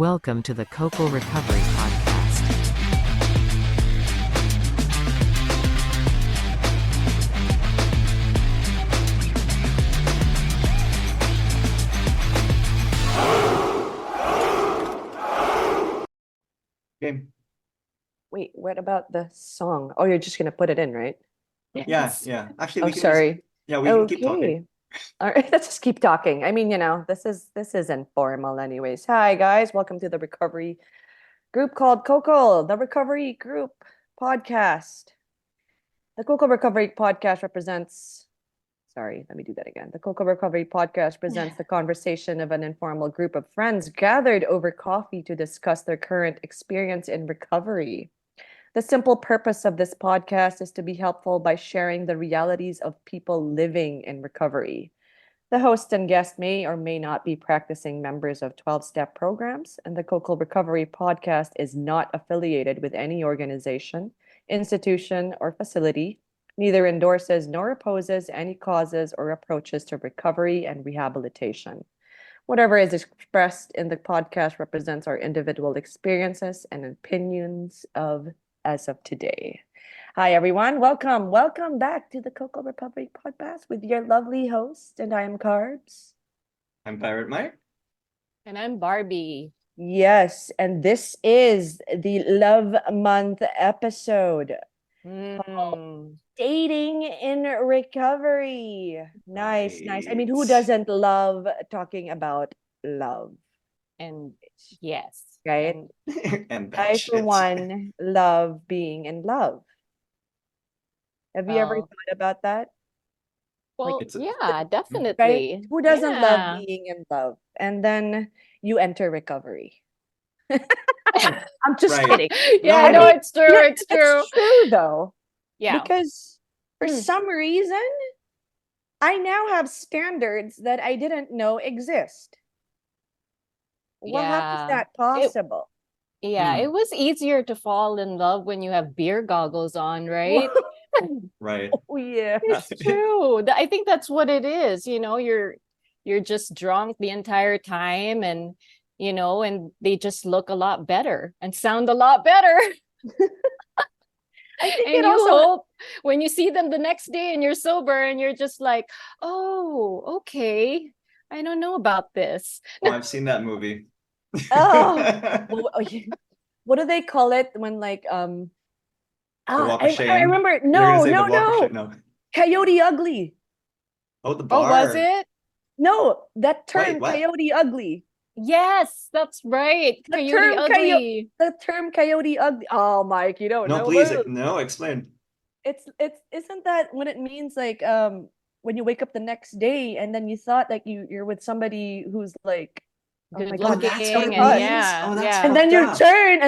Welcome to the Cocoa Recovery Podcast. Okay. Wait, what about the song? Oh, you're just gonna put it in, right? Yeah. Actually, Oh, we can sorry. we can keep talking. Okay. All right, let's just keep talking. I mean, this is informal anyways. Hi guys, welcome to the recovery group called Coco, the Recovery Group Podcast. The Coco Recovery Podcast let me do that again. The Coco Recovery Podcast presents the conversation of an informal group of friends gathered over coffee to discuss their current experience in recovery. The simple purpose of this podcast is to be helpful by sharing the realities of people living in recovery. The host and guest may or may not be practicing members of 12-step programs, and the Coco Recovery Podcast is not affiliated with any organization, institution, or facility, neither endorses nor opposes any causes or approaches to recovery and rehabilitation. Whatever is expressed in the podcast represents our individual experiences and opinions as of today. Hi, everyone. Welcome back to the Coco Republic podcast with your lovely host, and I am Carbs. I'm Pirate Mike. And I'm Barbie. Yes, and this is the Love Month episode. Dating in recovery. Nice. I mean, who Right. doesn't love talking about love, And yes. right? And that I, for shit. one, love being in love. Have you ever Oh. thought about that? Well, it's a- yeah, Right? definitely. Who doesn't love Yeah. being in love? And then you enter recovery. I'm just Right. kidding. Yeah, No. no, it's true. Yeah, It's true. It's true though. Yeah. Because for Mm. some reason, I now have standards that I didn't know exist. How is Yeah. that possible? Yeah, Hmm. it was easier to fall in love when you have beer goggles on, right? Right. Oh, yeah. It's true. I think that's what it is. You're just drunk the entire time, and and they just look a lot better and sound a lot better. I think And it you also hope when you see them the next day and you're sober and you're just like, oh, okay, I don't know about this. Oh, I've seen that movie. what do they call it when like The Walk of I Shame. remember You're gonna say the no Walk of Shame. No. Coyote Ugly. Oh, the Oh, bar. was it? No, that term Wait, what? Coyote Ugly. Yes, that's right. The Coyote term Ugly. The term Coyote Ugly. Oh, Mike, you don't No, know. please. Look. No, explain. It's isn't that what it means like when you wake up the next day and then you thought like you're with somebody who's like, oh Good my God, looking that's what it and hot. means? yeah, Oh, that's yeah. And then you fucked up. turn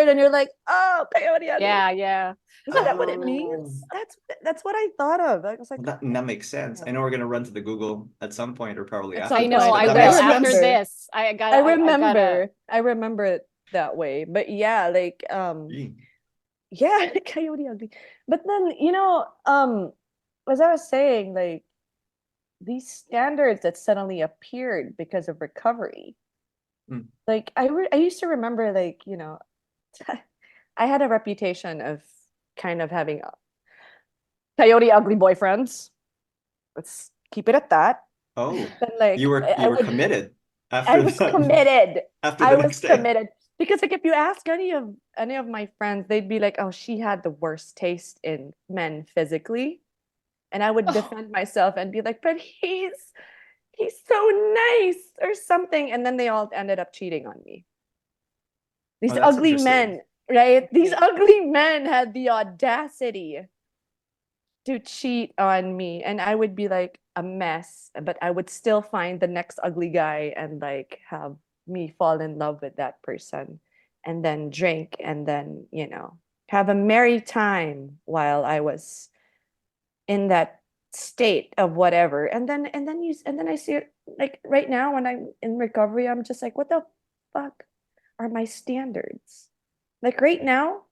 and you're like, oh, Coyote Ugly. Yeah. Isn't that what it means? Oh. That's what I thought of. I was like, Well, that makes sense. I know we're gonna run to the Google at some point, or probably At after some I this, know. but I that will makes after sense. this. I gotta. I remember it that way. But yeah, like Gee. yeah, Coyote Ugly. But then, as I was saying, like these standards that suddenly appeared because of recovery. Mm. Like I used to remember like, I had a reputation of kind of having Coyote Ugly boyfriends. Let's keep it at that. Oh, But like you were I would- committed after I was that. committed. After I the was next day. committed because like if you ask any of my friends, they'd be like, "Oh, she had the worst taste in men physically," and I would Oh. defend myself and be like, "But he's so nice or something," and then they all ended up cheating on me. These Oh, that's ugly interesting. men, right? These Okay. ugly men had the audacity to cheat on me, and I would be like a mess, but I would still find the next ugly guy and like have me fall in love with that person and then drink and then, have a merry time while I was in that state of whatever. And then I see it like right now when I'm in recovery, I'm just like, what the fuck are my standards? Like right now,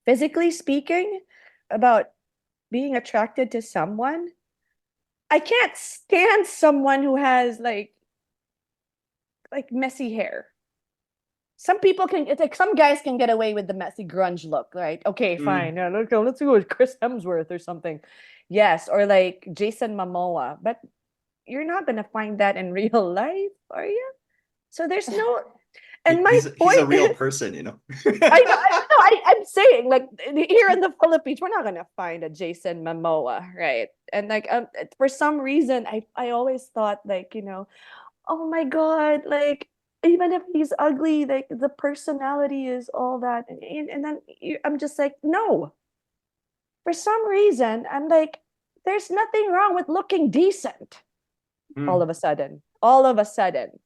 physically speaking, about being attracted to someone, I can't stand someone who has like messy hair. some people can, it's like some guys can get away with the messy grunge look, right? Okay, fine. Yeah, let's go with Chris Hemsworth or something. Yes, or like Jason Momoa. But you're not gonna find that in real life, are you? So there's no. And my He's a point real is, person, you know. I'm saying, like, here in the Philippines, we're not gonna find a Jason Momoa, right? And like, for some reason, I always thought, like, oh my God, like, even if he's ugly, like the personality is all that, and then I'm just like, no. For some reason, I'm like, there's nothing wrong with looking decent. All Hmm. of a sudden, all of a sudden,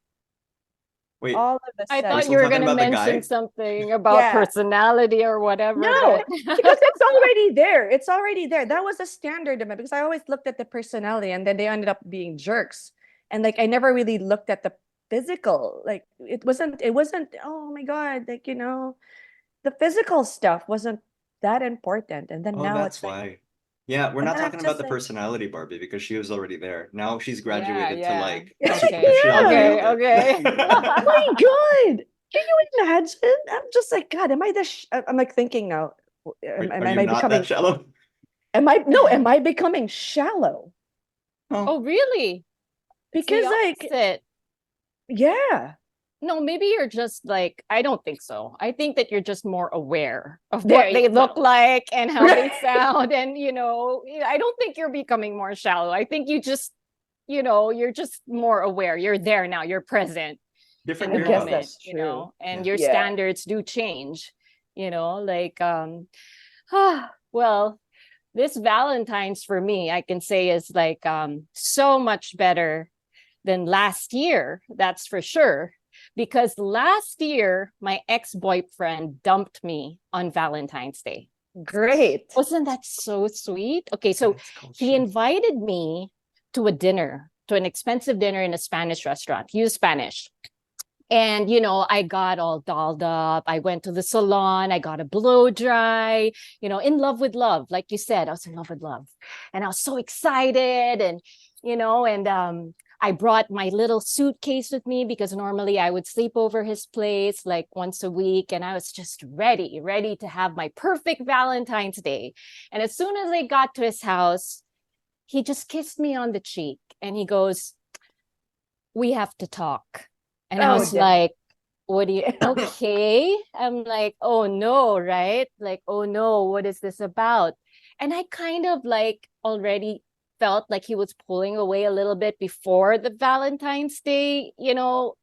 Wait, all of a I are we thought sudden. you still were talking gonna about the mention guy? something about Yeah. personality or whatever, No, but because it's already there. It's already there. That was a standard of it because I always looked at the personality and then they ended up being jerks. And like I never really looked at the physical. Like it wasn't, oh my God, like the physical stuff wasn't that important. And then Oh, now that's it's like, why. Yeah, we're and not then I'm talking about just the like, personality, Barbie, because she was already there. Now she's yeah, graduated to yeah. like the Okay. superficiality yeah. of Okay, it. okay. Oh my God. Can you imagine? I'm just like, God, am I I'm like thinking now, Are am you I not that becoming, shallow? am I becoming shallow? Oh, Oh, really? It's the Because like, opposite. yeah. No, maybe you're just like, I don't think so. I think that you're just more aware of There what you they look go. like and how they Right. sound. And, I don't think you're becoming more shallow. I think you just, you're just more aware. You're there now, you're present in different the I beer guess moment, that's levels. true. and Yeah. your Yeah. standards do change, like, well, this Valentine's for me, I can say is like so much better than last year, that's for sure. Because last year, my ex-boyfriend dumped me on Valentine's Day. Great. Wasn't that so sweet? Okay, so That's he culture. invited me to a dinner, to an expensive dinner in a Spanish restaurant. He was Spanish. And, I got all dolled up. I went to the salon. I got a blow dry, in love with love. Like you said, I was in love with love. And I was so excited. And I brought my little suitcase with me because normally I would sleep over his place like once a week. And I was just ready to have my perfect Valentine's Day. And as soon as I got to his house, he just kissed me on the cheek and he goes, "We have to talk." And I Oh, was damn. like, what do you, okay. I'm like, oh no, right? Like, oh no, what is this about? And I kind of like already felt like he was pulling away a little bit before the Valentine's Day,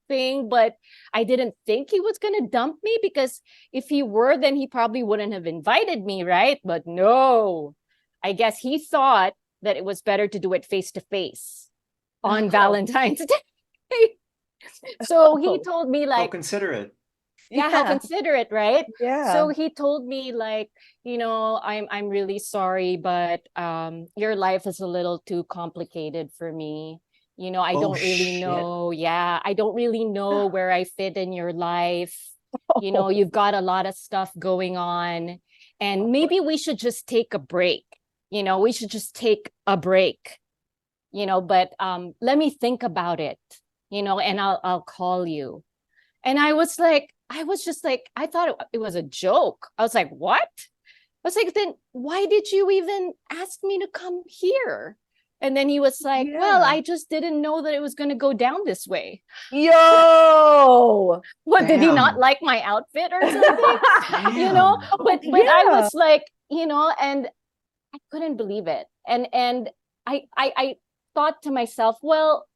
thing, but I didn't think he was going to dump me because if he were, then he probably wouldn't have invited me, right? But no, I guess he thought that it was better to do it face to face on Oh, Valentine's Day. So he oh. told me How like, considerate. yeah, how Yeah. considerate, right? So Yeah. he told me like, I'm really sorry, but your life is a little too complicated for me. I Oh don't really shit. know. Yeah, I don't really know where I fit in your life. Oh, You've got a lot of stuff going on, and maybe we should just take a break. We should just take a break. But let me think about it. And I'll call you. And I was just like, I thought it was a joke. I was like, what? I was like, then why did you even ask me to come here? And then he was like, well, yeah. I just didn't know that it was going to go down this way. Yo. What, did he not Damn. like my outfit or something? Damn. But I Yeah. was like, and I couldn't believe it. And I thought to myself, well,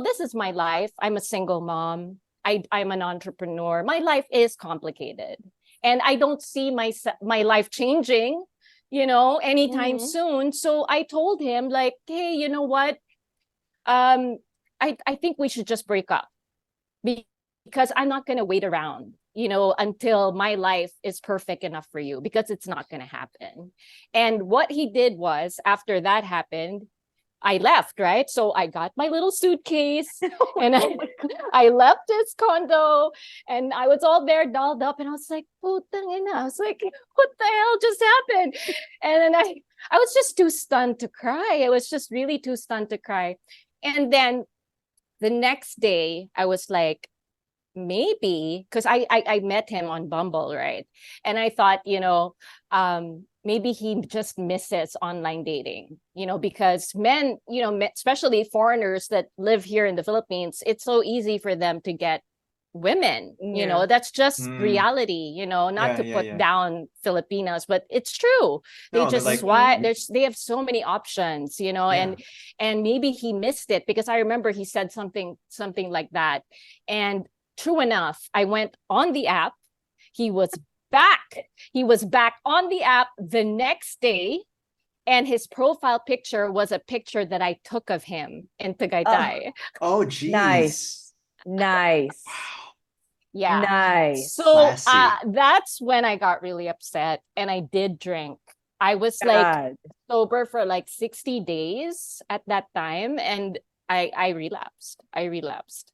this is my life. I'm a single mom. I'm an entrepreneur. My life is complicated. And I don't see my life changing, anytime Mhm. soon. So I told him, like, hey, you know what? Um, I think we should just break up because I'm not going to wait around, until my life is perfect enough for you, because it's not going to happen. And what he did was, after that happened, I left, right? So I got my little suitcase and I left his condo and I was all there dolled up and I was like, putang ina. I was like, what the hell just happened? And then I was just too stunned to cry. I was just really too stunned to cry. And then the next day I was like, maybe because I met him on Bumble, right? And I thought, maybe he just misses online dating, because men, especially foreigners that live here in the Philippines, it's so easy for them to get women, Yeah. that's just Mm, reality, not yeah, to yeah, put yeah. down Filipinos, but it's true. They No, they're just like, swipe, they have so many options, yeah. and maybe he missed it because I remember he said something like that. And true enough, I went on the app. He was back. He was back on the app the next day. And his profile picture was a picture that I took of him in Oh, Tagaytay. Oh, nice. geez. Nice. Wow. Yeah. Nice. So Classy. that's when I got really upset and I did drink. I was like God. sober for like 60 days at that time, and I relapsed. I relapsed.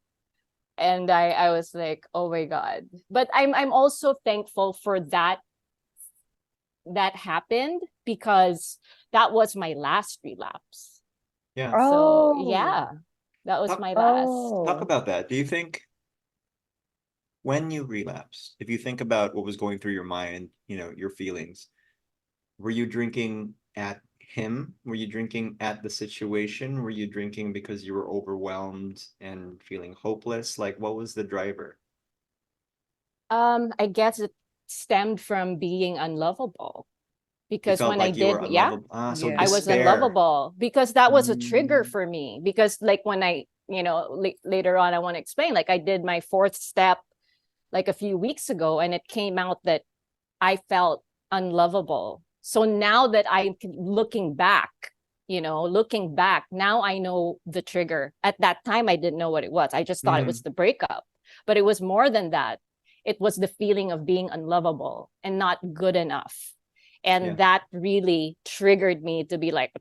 And I was like, oh my God. But I'm also thankful for that happened because that was my last relapse. Yeah. So Oh. yeah, that was Talk, my last. talk Oh. about that. Do you think when you relapsed, if you think about what was going through your mind, your feelings, were you drinking at him? Were you drinking at the situation? Were you drinking because you were overwhelmed and feeling hopeless? Like, what was the driver? I guess it stemmed from being unlovable You because felt when I like you were did, yeah, unlovable. Ah, so I was Yeah. despair. unlovable because that was a trigger Mm, for me. Because like when I, later on, I want to explain, like I did my fourth step like a few weeks ago, and it came out that I felt unlovable. So now that looking back, now I know the trigger. At that time, I didn't know what it was. I just thought it was mhm. the breakup, but it was more than that. It was the feeling of being unlovable and not good enough. Yeah. And that really triggered me to be like,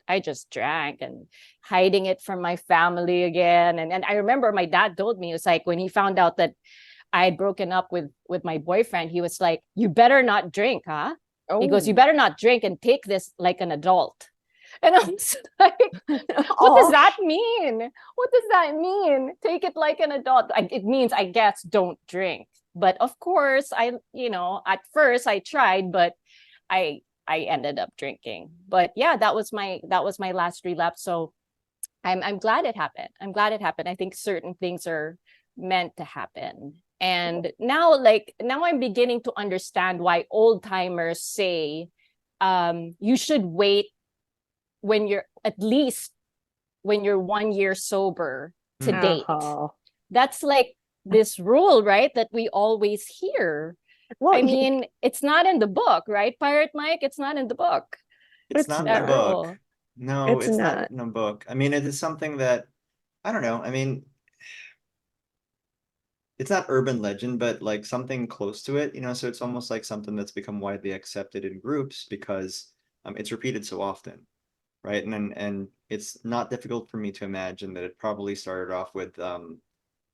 I just drank and hiding it from my family again. And I remember my dad told me, it was like when he found out that I had broken up with my boyfriend, he was like, "You better not drink, huh?" He goes, "You Oh. better not drink and take this like an adult." And I was like, "What does Oh. that mean? What does that mean? Take it like an adult?" It means, I guess, don't drink. But of course, at first I tried, but I ended up drinking. But yeah, that was my last relapse. So I'm glad it happened. I'm glad it happened. I think certain things are meant to happen. And now I'm beginning to understand why old timers say you should wait when you're at least when you're 1 year sober to Mhm. date. Uh-huh. That's like this rule, right? That we always hear. Well, I mean, it's not in the book, right? Pirate Mike, it's not in the book. It's it's not in the That not. book. rule. No, It's it's not not. in the book. I mean, it is something that I don't know. I mean, it's not urban legend, but like something close to it, so it's almost like something that's become widely accepted in groups because it's repeated so often, right? And it's not difficult for me to imagine that it probably started off with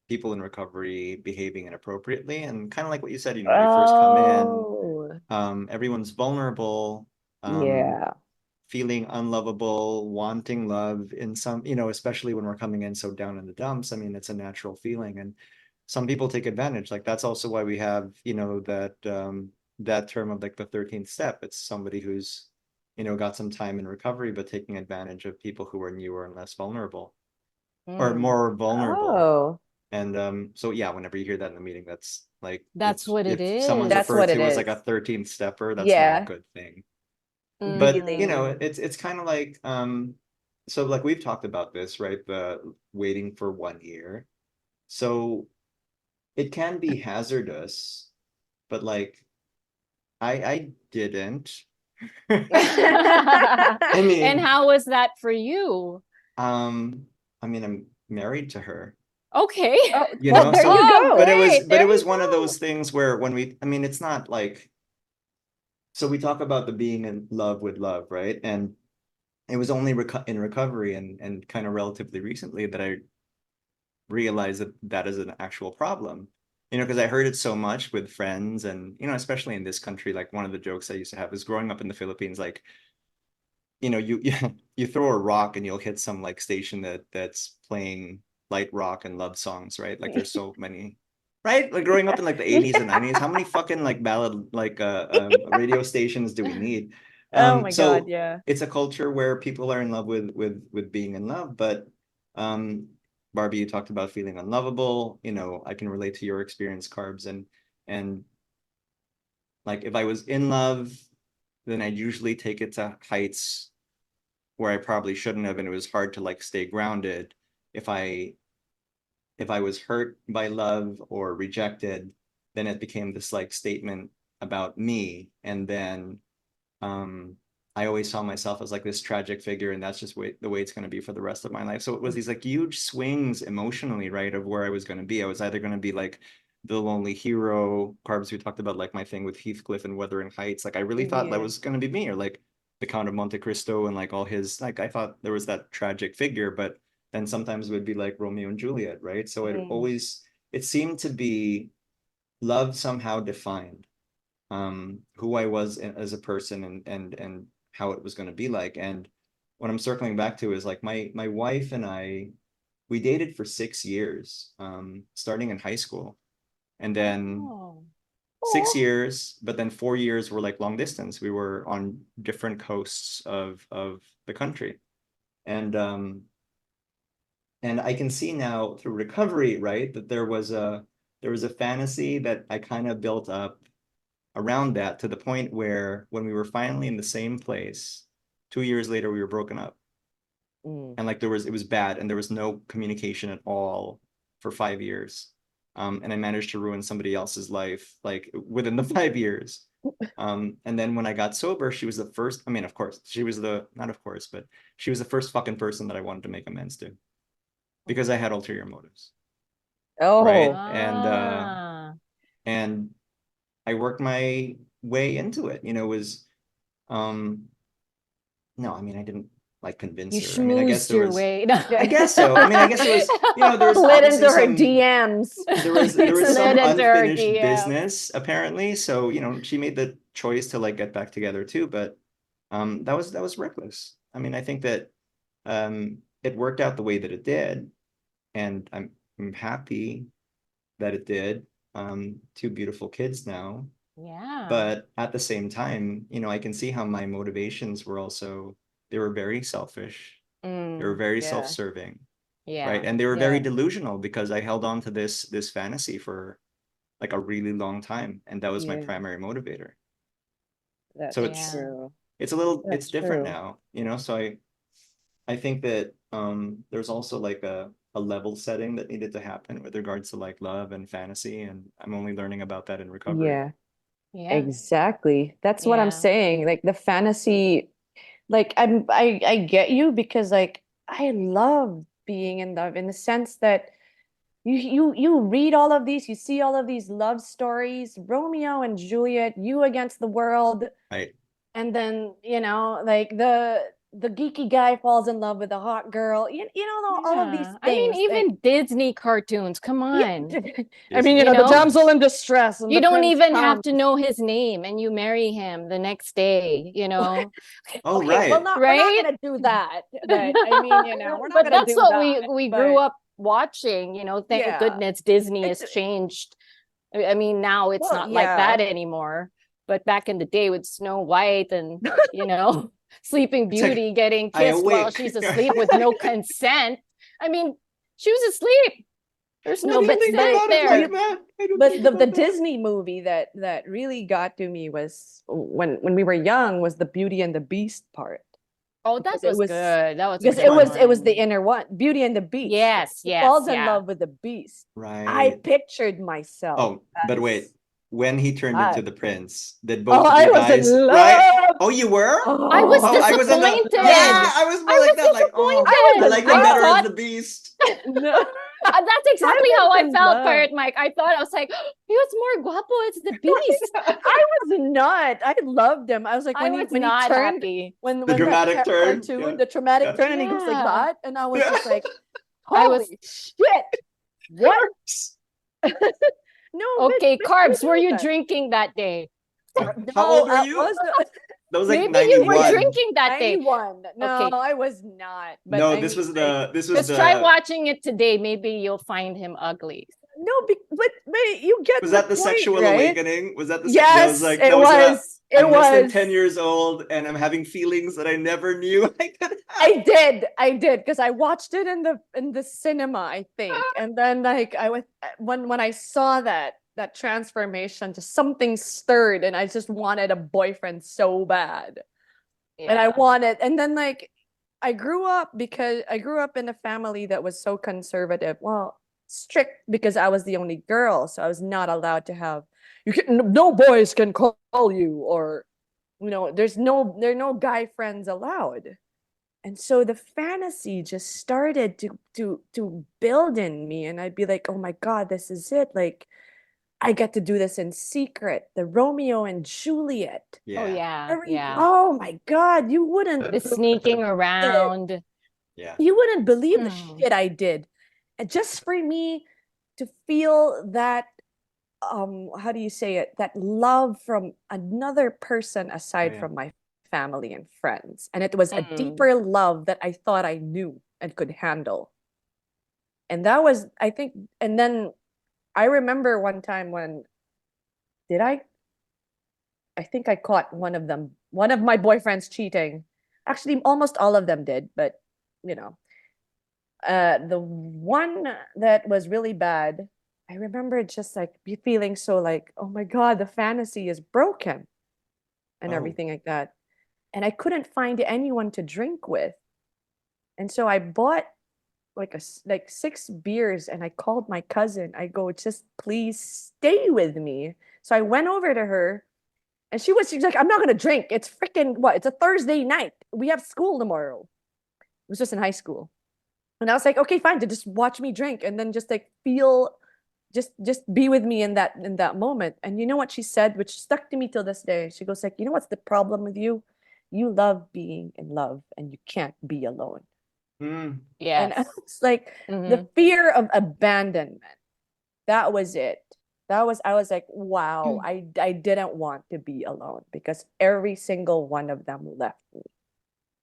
people in recovery behaving inappropriately and kind of like what you said, when you first come in, Oh. everyone's vulnerable, um, Yeah. feeling unlovable, wanting love in some, especially when we're coming in so down in the dumps. I mean, it's a natural feeling. And some people take advantage. Like that's also why we have, that term of like the 13th step. It's somebody who's, got some time in recovery, but taking advantage of people who are newer and less vulnerable or Mm, more vulnerable. Oh. And so yeah, whenever you hear that in the meeting, that's like that's what it if someone's That's referred what is. it to as like is. a 13th stepper, that's not a Yeah. good thing. But Really. Mm. it's kind of like so like we've talked about this, right? The waiting for 1 year. So it can be hazardous, but like I didn't. I And mean, how was that for you? um, I mean, I'm married to her, Okay. Oh, well, there so you Oh, but go. it was great. but There it you was one of go. those things where I mean, it's not like so we talk about the being in love with love, right? And it was only in recovery and kind of relatively recently that I realized that that is an actual problem. Because I heard it so much with friends and, especially in this country, like one of the jokes I used to have is growing up in the Philippines, like, you you throw a rock and you'll hit some like station that's playing light rock and love songs, right? Like there's so many, right? Like growing up in like the 80s and 90s, how many fucking like ballad like radio stations do we need? Oh my So God, yeah. it's a culture where people are in love with being in love, but Barbie, you talked about feeling unlovable. You know, I can relate to your experience, Carbs, and like if I was in love, then I'd usually take it to heights where I probably shouldn't have, and it was hard to like stay grounded. If I was hurt by love or rejected, then it became this like statement about me. And then I always saw myself as like this tragic figure, and that's just the way it's going to be for the rest of my life. So it was these like huge swings emotionally, right, of where I was going to be. I was either going to be like the lonely hero. Carbs, we talked about like my thing with Heathcliff and Wuthering Heights. Like I really thought that was going to be me, or like the Count of Monte Cristo and like all his, like I thought there was that tragic figure, but then sometimes it would be like Romeo and Juliet, right? So it seemed to be love somehow defined who I was as a person and how it was going to be like. And what I'm circling back to is like my wife and I, we dated for 6 years, starting in high school, and then 6 years, but then 4 years were like long distance. We were on different coasts of the country, and I can see now through recovery, right, that there was a fantasy that I kind of built up around that, to the point where when we were finally in the same place, 2 years later, we were broken up. And like it was bad, and there was no communication at all for 5 years. And I managed to ruin somebody else's life like within the 5 years. And then when I got sober, she was the first, I mean, of course, she was not of course, but she was the first fucking person that I wanted to make amends to, because I had ulterior motives. Oh, right. And I worked my way into it. You know, it was no, I mean, I didn't like convince You her. I mean, I guess schmoozed there your was, way. No. I guess so. I mean, I guess it was, you know, there was slid obviously into her some, DMs. there was Slid some into her unfinished DM. business apparently. So, you know, she made the choice to like get back together too, but that was reckless. I mean, I think that it worked out the way that it did, and I'm happy that it did. 2 beautiful kids now. Yeah. But at the same time, you know, I can see how my motivations were also, they were very selfish. They were very self-serving. Yeah. Right. And they were very delusional, because I held on to this fantasy for like a really long time. And that was my primary motivator. That's so true. it's a little, That's it's different true. now, you know. So I think that there's also like a level setting that needed to happen with regards to like love and fantasy. And I'm only learning about that in recovery. Yeah, Yeah. exactly. That's what I'm Yeah. saying. Like the fantasy, like I get you, because like I love being in love, in the sense that you read all of these, you see all of these love stories, Romeo and Juliet, you against the world. Right. And then, you know, like the geeky guy falls in love with a hot girl. You know, all of these Yeah. things. I mean, even like, Disney cartoons, come yeah. on. I mean, you You know, the know? damsel in distress, and You the don't prince even have to comes. know his name, and you marry him the next day, you know? Oh, Okay, right. well, we're not Right? gonna do that. But I mean, you know, we're not But gonna that's do what that. we grew but up watching, you know. Thank yeah, goodness Disney has it's changed. I mean, now it's well, not like yeah. that anymore. But back in the day with Snow White and, you know, Sleeping It's like, Beauty getting I kissed while awake. she's asleep with no consent. I mean, she was asleep. There's no I don't think consent about it there. like that. I don't But think the about that. Disney movie that really got to me was when we were young, was the Beauty and the Beast part. Oh, that Because it was was good. That was a because Which good one? it was the one. inner one, Beauty and the Beast. Yes, He yes, falls in yeah. love with the Beast. I Right. pictured myself Oh, but wait. as When he turned into that. the prince, did Oh, both of I you was in guys, love. right? Oh, you were? I was Oh, I was in the, disappointed. yeah, I was more I like was that. Like, oh, I was I in like him love. better as thought the beast. No, that's exactly I how was I in felt, love. Pirate Mike. I thought, I was like, he was more guapo as the Beast. I was not. I loved him. I was like, I when was he not turned, happy. when The that dramatic turn. cartoon, Yeah. the traumatic Yeah. turn, and he goes like Yeah. that, and I was just like, I was- holy shit, what? No, Okay, but Carbs, were know you that. drinking that day? How old were I you? was That was like Maybe you were 91. drinking that day. 91. No, Okay. I was not. But No, I this mean, was this was Just try the watching it today. Maybe you'll find him ugly. no, but you get was the that the point, sexual right? awakening? Was that the that was Yes, like it that was was. It I'm less than was. 10 years old and I'm having feelings that I never knew I could have. I did, because I watched it in the cinema, I think, and then like I was when I saw that transformation, just something stirred, and I just wanted a boyfriend so bad, and I Yeah. wanted, and then like I grew up in a family that was so conservative, well, strict, because I was the only girl, so I was not allowed to have no boys can call you, or there are no guy friends allowed. And so the fantasy just started to build in me, and I'd be like, oh my god, this is it, like I get to do this in secret, the Romeo and Juliet. Oh Yeah. yeah. Yeah. Oh my god, you wouldn't The sneaking around. Yeah. you wouldn't believe the Hmm. shit I did. And just for me to feel that, how do you say it, that love from another person aside yeah. from my family and friends, and it was a Mm. deeper love that I thought I knew and could handle. And that was, I think, and then I remember one time when did I think I caught one of my boyfriends cheating. Actually, almost all of them did, but you know, the one that was really bad, I remember just like feeling so like, oh my god, the fantasy is broken and Oh. everything like that. And I couldn't find anyone to drink with. And so I bought like 6 beers, and I called my cousin. I go, just please stay with me. So I went over to her, and she's like, I'm not gonna drink. It's freaking what? It's a Thursday night. We have school tomorrow. It was just in high school. And I was like, okay, fine, to just watch me drink and then just like feel, just be with me in that moment. And you know what she said, which stuck to me till this day. She goes like, you know what's the problem with you? You love being in love and you can't be alone. Mm. And Yes. it's like Mhm. the fear of abandonment. That was it. I was like, wow, I didn't want to be alone, because every single one of them left me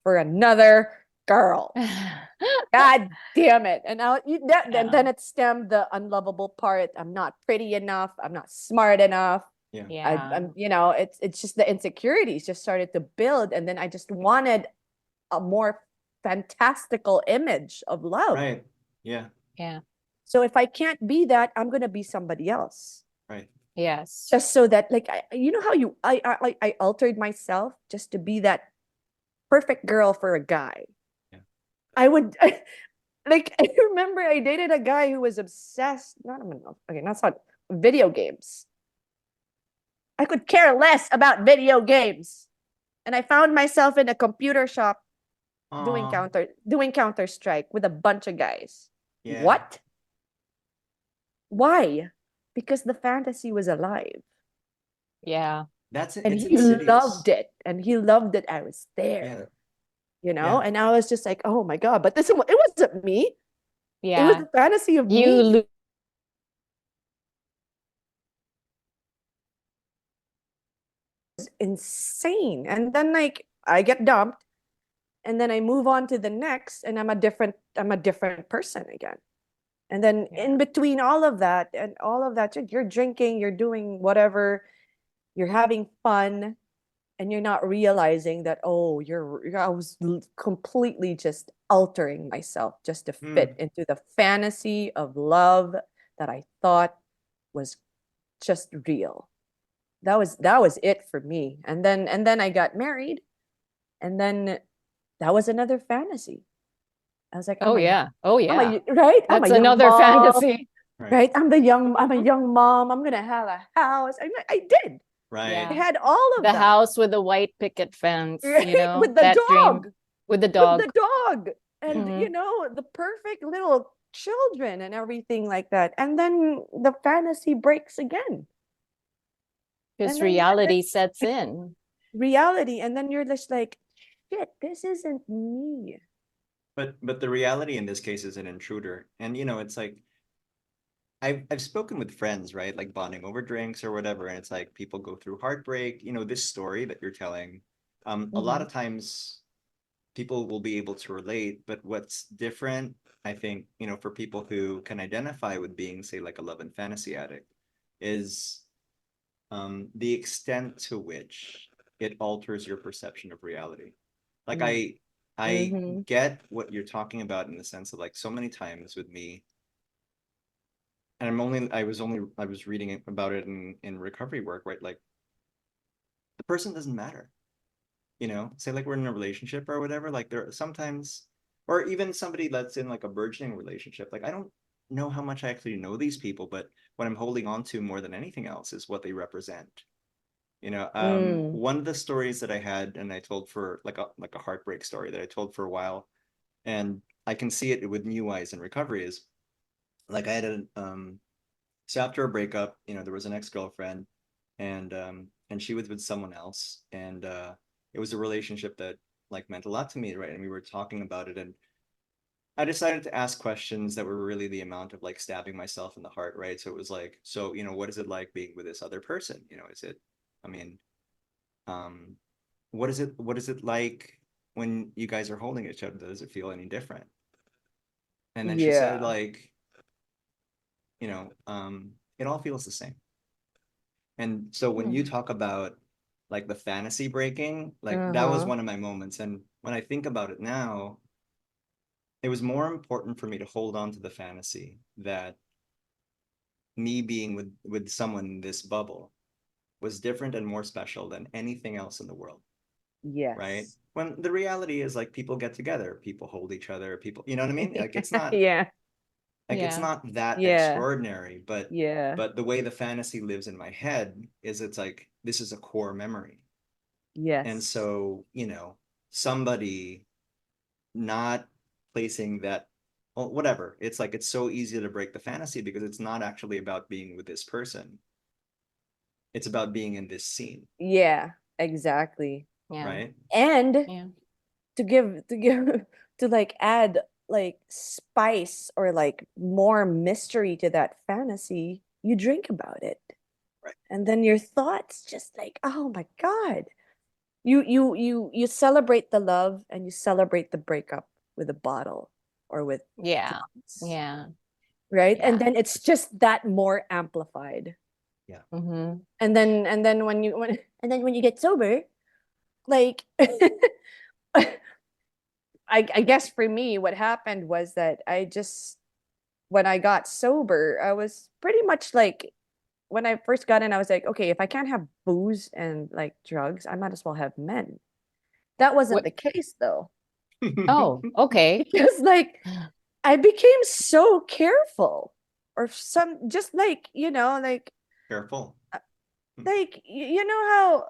for another girl. God damn it. And then it stemmed the unlovable part. I'm not pretty enough. I'm not smart enough. Yeah. Yeah. I'm, it's just the insecurities just started to build. And then I just wanted a more fantastical image of love. Right. Yeah. Yeah. So if I can't be that, I'm going to be somebody else. Right. Yes. Just so that, like, you know how I altered myself just to be that perfect girl for a guy. Yeah. I would, like, I remember I dated a guy who was obsessed, okay, that's not video games. I could care less about video games. And I found myself in a computer shop doing Aw. Counter-Strike with a bunch of guys. Yeah. What? Why? Because the fantasy was alive. Yeah. That's it. And It's he insidious. loved it. And he loved that I was there. Yeah. You know? And I was just like, oh my God, but it wasn't me. It was Yeah. the fantasy of You me. lo- Insane. And then like I get dumped, and then I move on to the next, and I'm a different person again. And then in between all of that and all of that, you're drinking, you're doing whatever, you're having fun, and you're not realizing that, oh, I was completely just altering myself just to fit into the fantasy of love that I thought was just real. That was it for me. And then I got married, and then that was another fantasy. I was like, Oh yeah. Oh yeah. right? I'm a That's young another mom, fantasy. right? I'm a young mom. I'm gonna have a house. I did. Right. Yeah. I had all of The that. house with the white picket fence, Right? you know, With the that dog. dream with the With dog. the dog. And Mhm. the perfect little children and everything like that. And then the fantasy breaks again. Because And then reality sets in. reality. And then you're just like, shit, this isn't me. But the reality in this case is an intruder. And it's like I've spoken with friends, right? Like bonding over drinks or whatever, and it's like people go through heartbreak. This story that you're telling, A lot of times people will be able to relate, but what's different, I think, for people who can identify with being, say, like a love and fantasy addict, is the extent to which it alters your perception of reality. Like I Mm-hmm. get what you're talking about in the sense of like so many times with me, and I was reading about it in recovery work, right? Like the person doesn't matter, say like we're in a relationship or whatever, like there are sometimes, or even somebody that's in like a burgeoning relationship, like I don't know how much I actually know these people, but what I'm holding on to more than anything else is what they represent. Mm. One of the stories that I had, and I told for like a heartbreak story that I told for a while, and I can see it with new eyes in recovery, is like I had so after a breakup, there was an ex-girlfriend, and she was with someone else, and it was a relationship that like meant a lot to me, right? And we were talking about it, and I decided to ask questions that were really the amount of like stabbing myself in the heart, right? So it was like, so what is it like being with this other person? Is it, I mean, um, what is it like when you guys are holding each other? Does it feel any different? And then she said, Yeah. like, it all feels the same. And so when you Hmm. talk about like the fantasy breaking, like that was Uh-huh. one of my moments. And when I think about it now, it was more important for me to hold on to the fantasy that me being with someone in this bubble was different and more special than anything else in the world, right? Yes. When the reality is like people get together, people hold each other, people, you know what I mean? Like it's not Yeah. like it's Yeah. not that Yeah. extraordinary, but Yeah. the way the fantasy lives in my head is it's like this is a core memory. And Yes. so, somebody not placing that, well, whatever, it's like it's so easy to break the fantasy because it's not actually about being with this person. It's about being in this scene, Yeah, exactly. Yeah. right? And Yeah. to give to like add like spice or like more mystery to that fantasy, you drink about it. Right. And then your thoughts just like, oh my God. You celebrate the love and you celebrate the breakup with a bottle or with Yeah. drugs, Yeah. right? And Yeah. then it's just that more amplified. Yeah. Mm-hmm. And then when you get sober, like I guess for me, what happened was that when I got sober, I was pretty much like, when I first got in, I was like, okay, if I can't have booze and like drugs, I might as well have men. That wasn't What? the case though, Oh, okay. because like I became so careful, or some just like, Careful. you know how,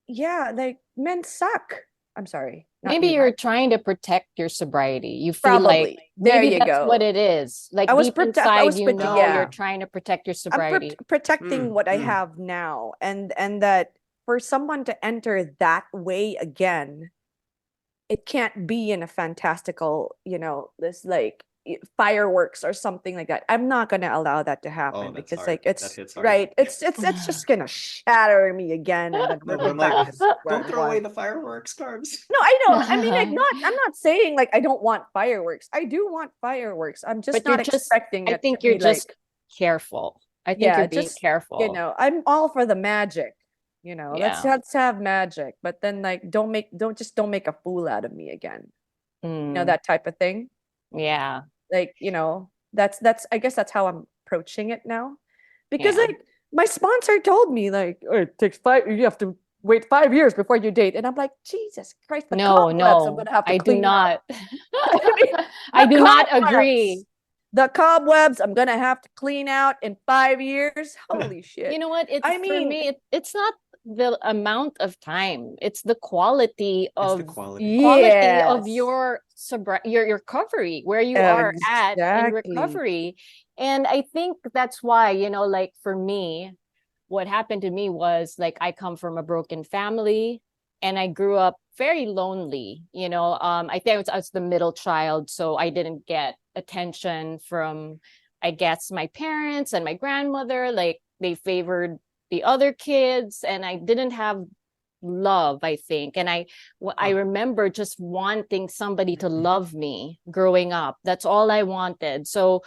yeah, like men suck. I'm sorry, not Maybe you. you're trying to protect your sobriety. You feel like Probably. There maybe you that's what go. it is. Like deep I inside, was you're yeah. trying to protect your I'm sobriety. protecting Mm, what I mm. have now, and that for someone to enter that way again, it can't be in a fantastical, this like fireworks or something like that. I'm not going to allow that to Oh, happen that's because hard. like That it's hits hard. right. It's just going to shatter me again, and then No, we're but like, back to square don't throw away one. the fireworks, Carbs. No, I know. I mean, I'm not saying like I don't want fireworks. I do want fireworks. I'm just But you're not just, expecting I it to think you're be like, just careful. I think you're yeah, being just, careful. I'm all for the magic. Let's Yeah. let's have magic, but then like don't make a fool out of me again. Mm, That type of thing. yeah. Like, that's I guess that's how I'm approaching it now. Because Yeah. like my sponsor told me like, "Oh, it takes you have to wait 5 years before you date." And I'm like, Jesus Christ, the No, cobwebs I'm no, gonna have to I do clean out. not. I mean, I the do not cobwebs. agree. The cobwebs I'm gonna have to clean out in 5 years. Holy You shit. know what? I For mean, me, it's not the amount of time. It's the It's the quality. quality of yes. your recovery, where you are at in Exactly. recovery. And I think that's why, like for me, what happened to me was like I come from a broken family and I grew up very lonely. I think I was the middle child, so I didn't get attention from, I guess, my parents and my grandmother. Like they favored the other kids, and I didn't have love, I think. And I remember just wanting somebody to love me growing up. That's all I wanted. So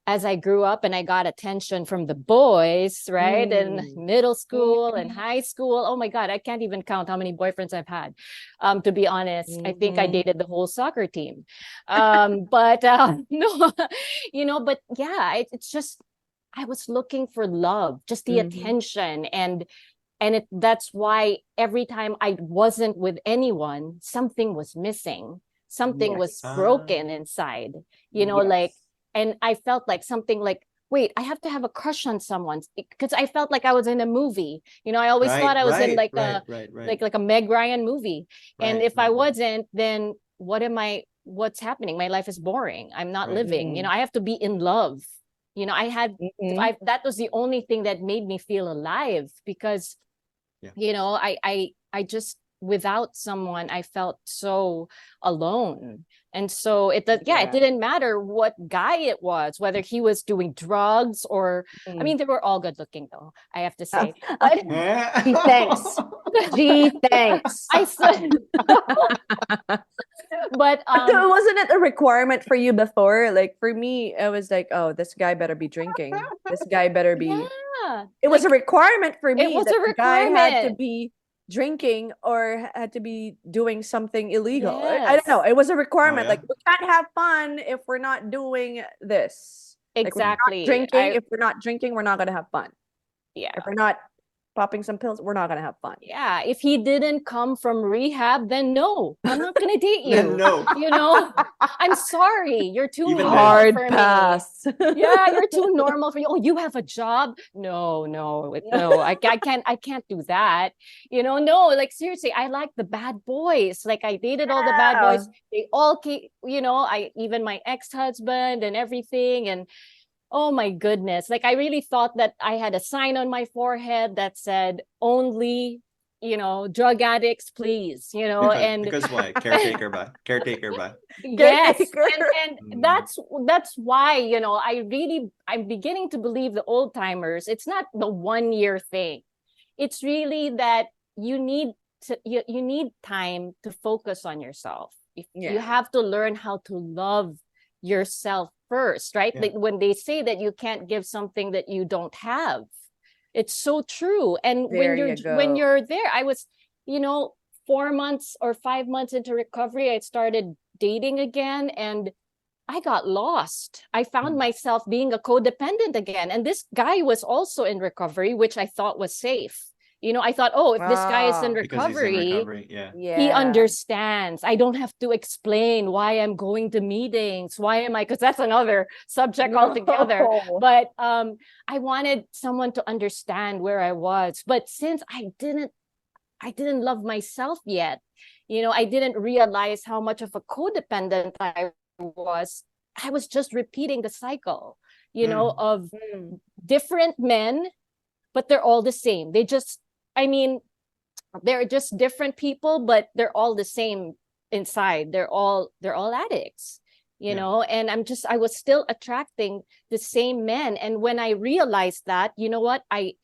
as I grew up and I got attention from the boys, right? In middle school and high school. Oh my God, I can't even count how many boyfriends I've had. To be honest, I think I dated the whole soccer team. But no, but yeah, it's just, I was looking for love, just the attention. And that's why every time I wasn't with anyone, something was missing. Something was broken inside, like, and I felt like something like, wait, I have to have a crush on someone, because I felt like I was in a movie. I always thought I was in like like a Meg Ryan movie. And if I wasn't, then what's happening? My life is boring. I'm not living. I have to be in love. That was the only thing that made me feel alive, because I just, without someone, I felt so alone. And so it didn't matter what guy it was, whether he was doing drugs or, I mean, they were all good looking though, I have to say. But Gee, thanks. Gee, thanks. I said, but So wasn't it a requirement for you before? Like for me, it was like, oh, this guy better be drinking. This guy better be. yeah, It was a requirement for me. it was that a the guy had to requirement. be drinking or had to be doing something illegal. I don't Yes. know. It was a requirement. yeah? Like we can't have fun if we're not doing this. Like we're not Exactly. drinking. If we're not drinking, we're not gonna have fun. Yeah. If we're not popping some pills, we're not gonna have fun. Yeah, if he didn't come from rehab, then no, I'm not gonna date you. Then no. I'm sorry, you're too Even normal Hard for pass. me. Yeah, you're too normal for you. Oh, you have a job? No, I can't do that. No, like seriously, I like the bad boys. Like I dated all the bad boys. They all came, I even my ex-husband and everything. And oh my goodness. Like I really thought that I had a sign on my forehead that said only, drug addicts, please, and Because why? Caretaker ba? yes. Caretaker. And that's why, I'm beginning to believe the old timers, it's not the 1 year thing. It's really that you need you need time to focus on yourself. You have to learn how to love yourself first, right? Like when they say that you can't give something that you don't have, it's so true. And There when you're there, I was 4 months or 5 months into recovery, I started dating again, and I got lost. I found myself being a codependent again, and this guy was also in recovery, which I thought was safe. I thought, oh, if this guy is in Because he's in recovery, he understands. I don't have to explain why I'm going to meetings. Why am I? Because that's another subject altogether. But I wanted someone to understand where I was. But since I didn't love myself yet, I didn't realize how much of a codependent I was. I was just repeating the cycle, of different men, but they're all the same. They're just different people, but they're all the same inside. They're all addicts, and I was still attracting the same men. And when I realized that, you know what, I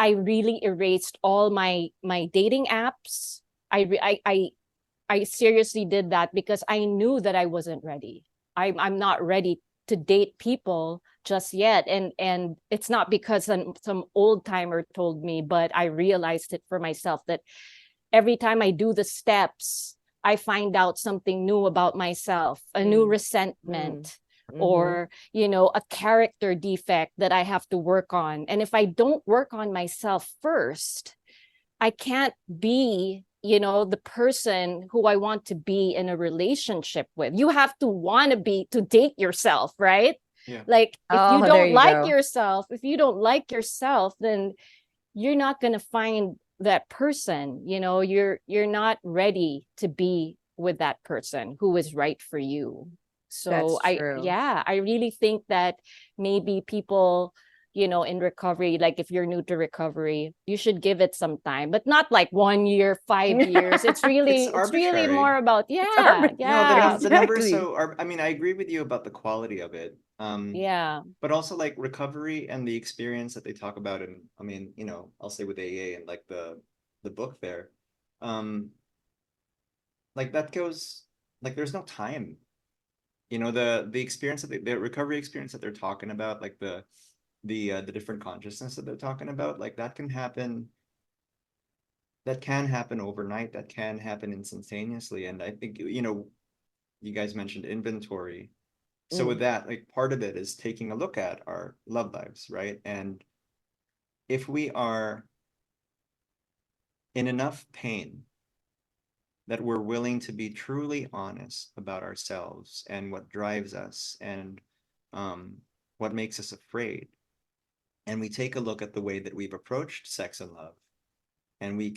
really erased all my dating apps. I seriously did that because I knew that I wasn't ready. I'm not ready to date people just yet. And it's not because some old timer told me, but I realized it for myself that every time I do the steps, I find out something new about myself, a new resentment, or, a character defect that I have to work on. And if I don't work on myself first, I can't be the person who I want to be in a relationship with. You have to want to date yourself, right? Yeah. Like if you there don't you like go. yourself, then you're not going to find that person. You're not ready to be with that person who is right for you. So That's true. I really think that maybe people, in recovery, like if you're new to recovery, you should give it some time, but not like 1 year, 5 years. It's really arbitrary. more about arbitrary. No, the numbers Exactly. I agree with you about the quality of it. But also like recovery and the experience that they talk about, and I'll say with AA and like the the book there, um, like that goes like there's no time. You know, the experience that the recovery experience that they're talking about, like the different consciousness that they're talking about, like that can happen overnight, that can happen instantaneously. And I think, you know, you guys mentioned inventory. So with Mm. that, like part of it is taking a look at our love lives, right? And if we are in enough pain that we're willing to be truly honest about ourselves and what drives us and um, what makes us afraid, and we take a look at the way that we've approached sex and love, and we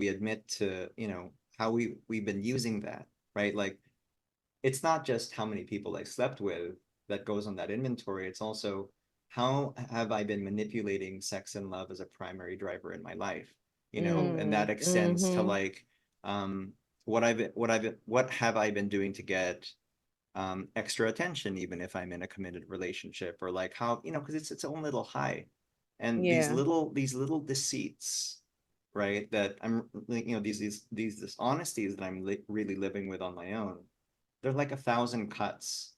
admit to, you know, how we've been using that, right? Like it's not just how many people I slept with that goes on that inventory. It's also how have I been manipulating sex and love as a primary driver in my life, you know, and that Mm. extends to Mm-hmm. like um, what have I been doing to get extra attention, even if I'm in a committed relationship, or like how, you know, because it's its own little high, and Yeah. these little deceits, right? That I'm, you know, these dishonesties that I'm really living with on my own, they're like 1,000 cuts.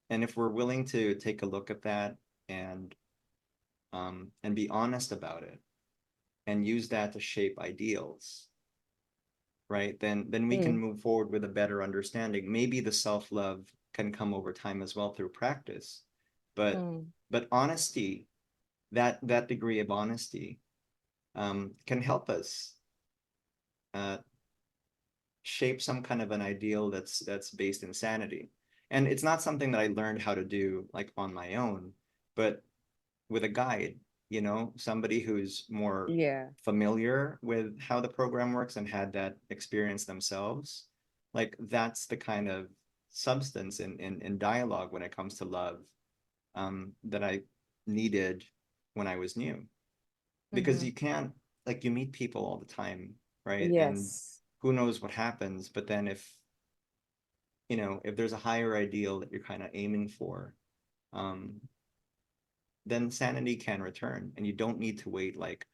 And if we're willing to take a look at that and be honest about it and use that to shape ideals, right? Then we can Mm. move forward with a better understanding. Maybe the self-love can come over time as well through practice. But Mm. honesty, that degree of honesty can help us uh, shape some kind of an ideal that's based in sanity. And it's not something that I learned how to do like on my own, but with a guide, you know, somebody who's more Yeah. familiar with how the program works and had that experience themselves. Like that's the kind of substance in dialogue when it comes to love that I needed when I was new. Because Mm-hmm. you can't, like, you meet people all the time, right? And Yes. who knows what happens, but then if, you know, if there's a higher ideal that you're kind of aiming for, um, then sanity can return, and you don't need to wait like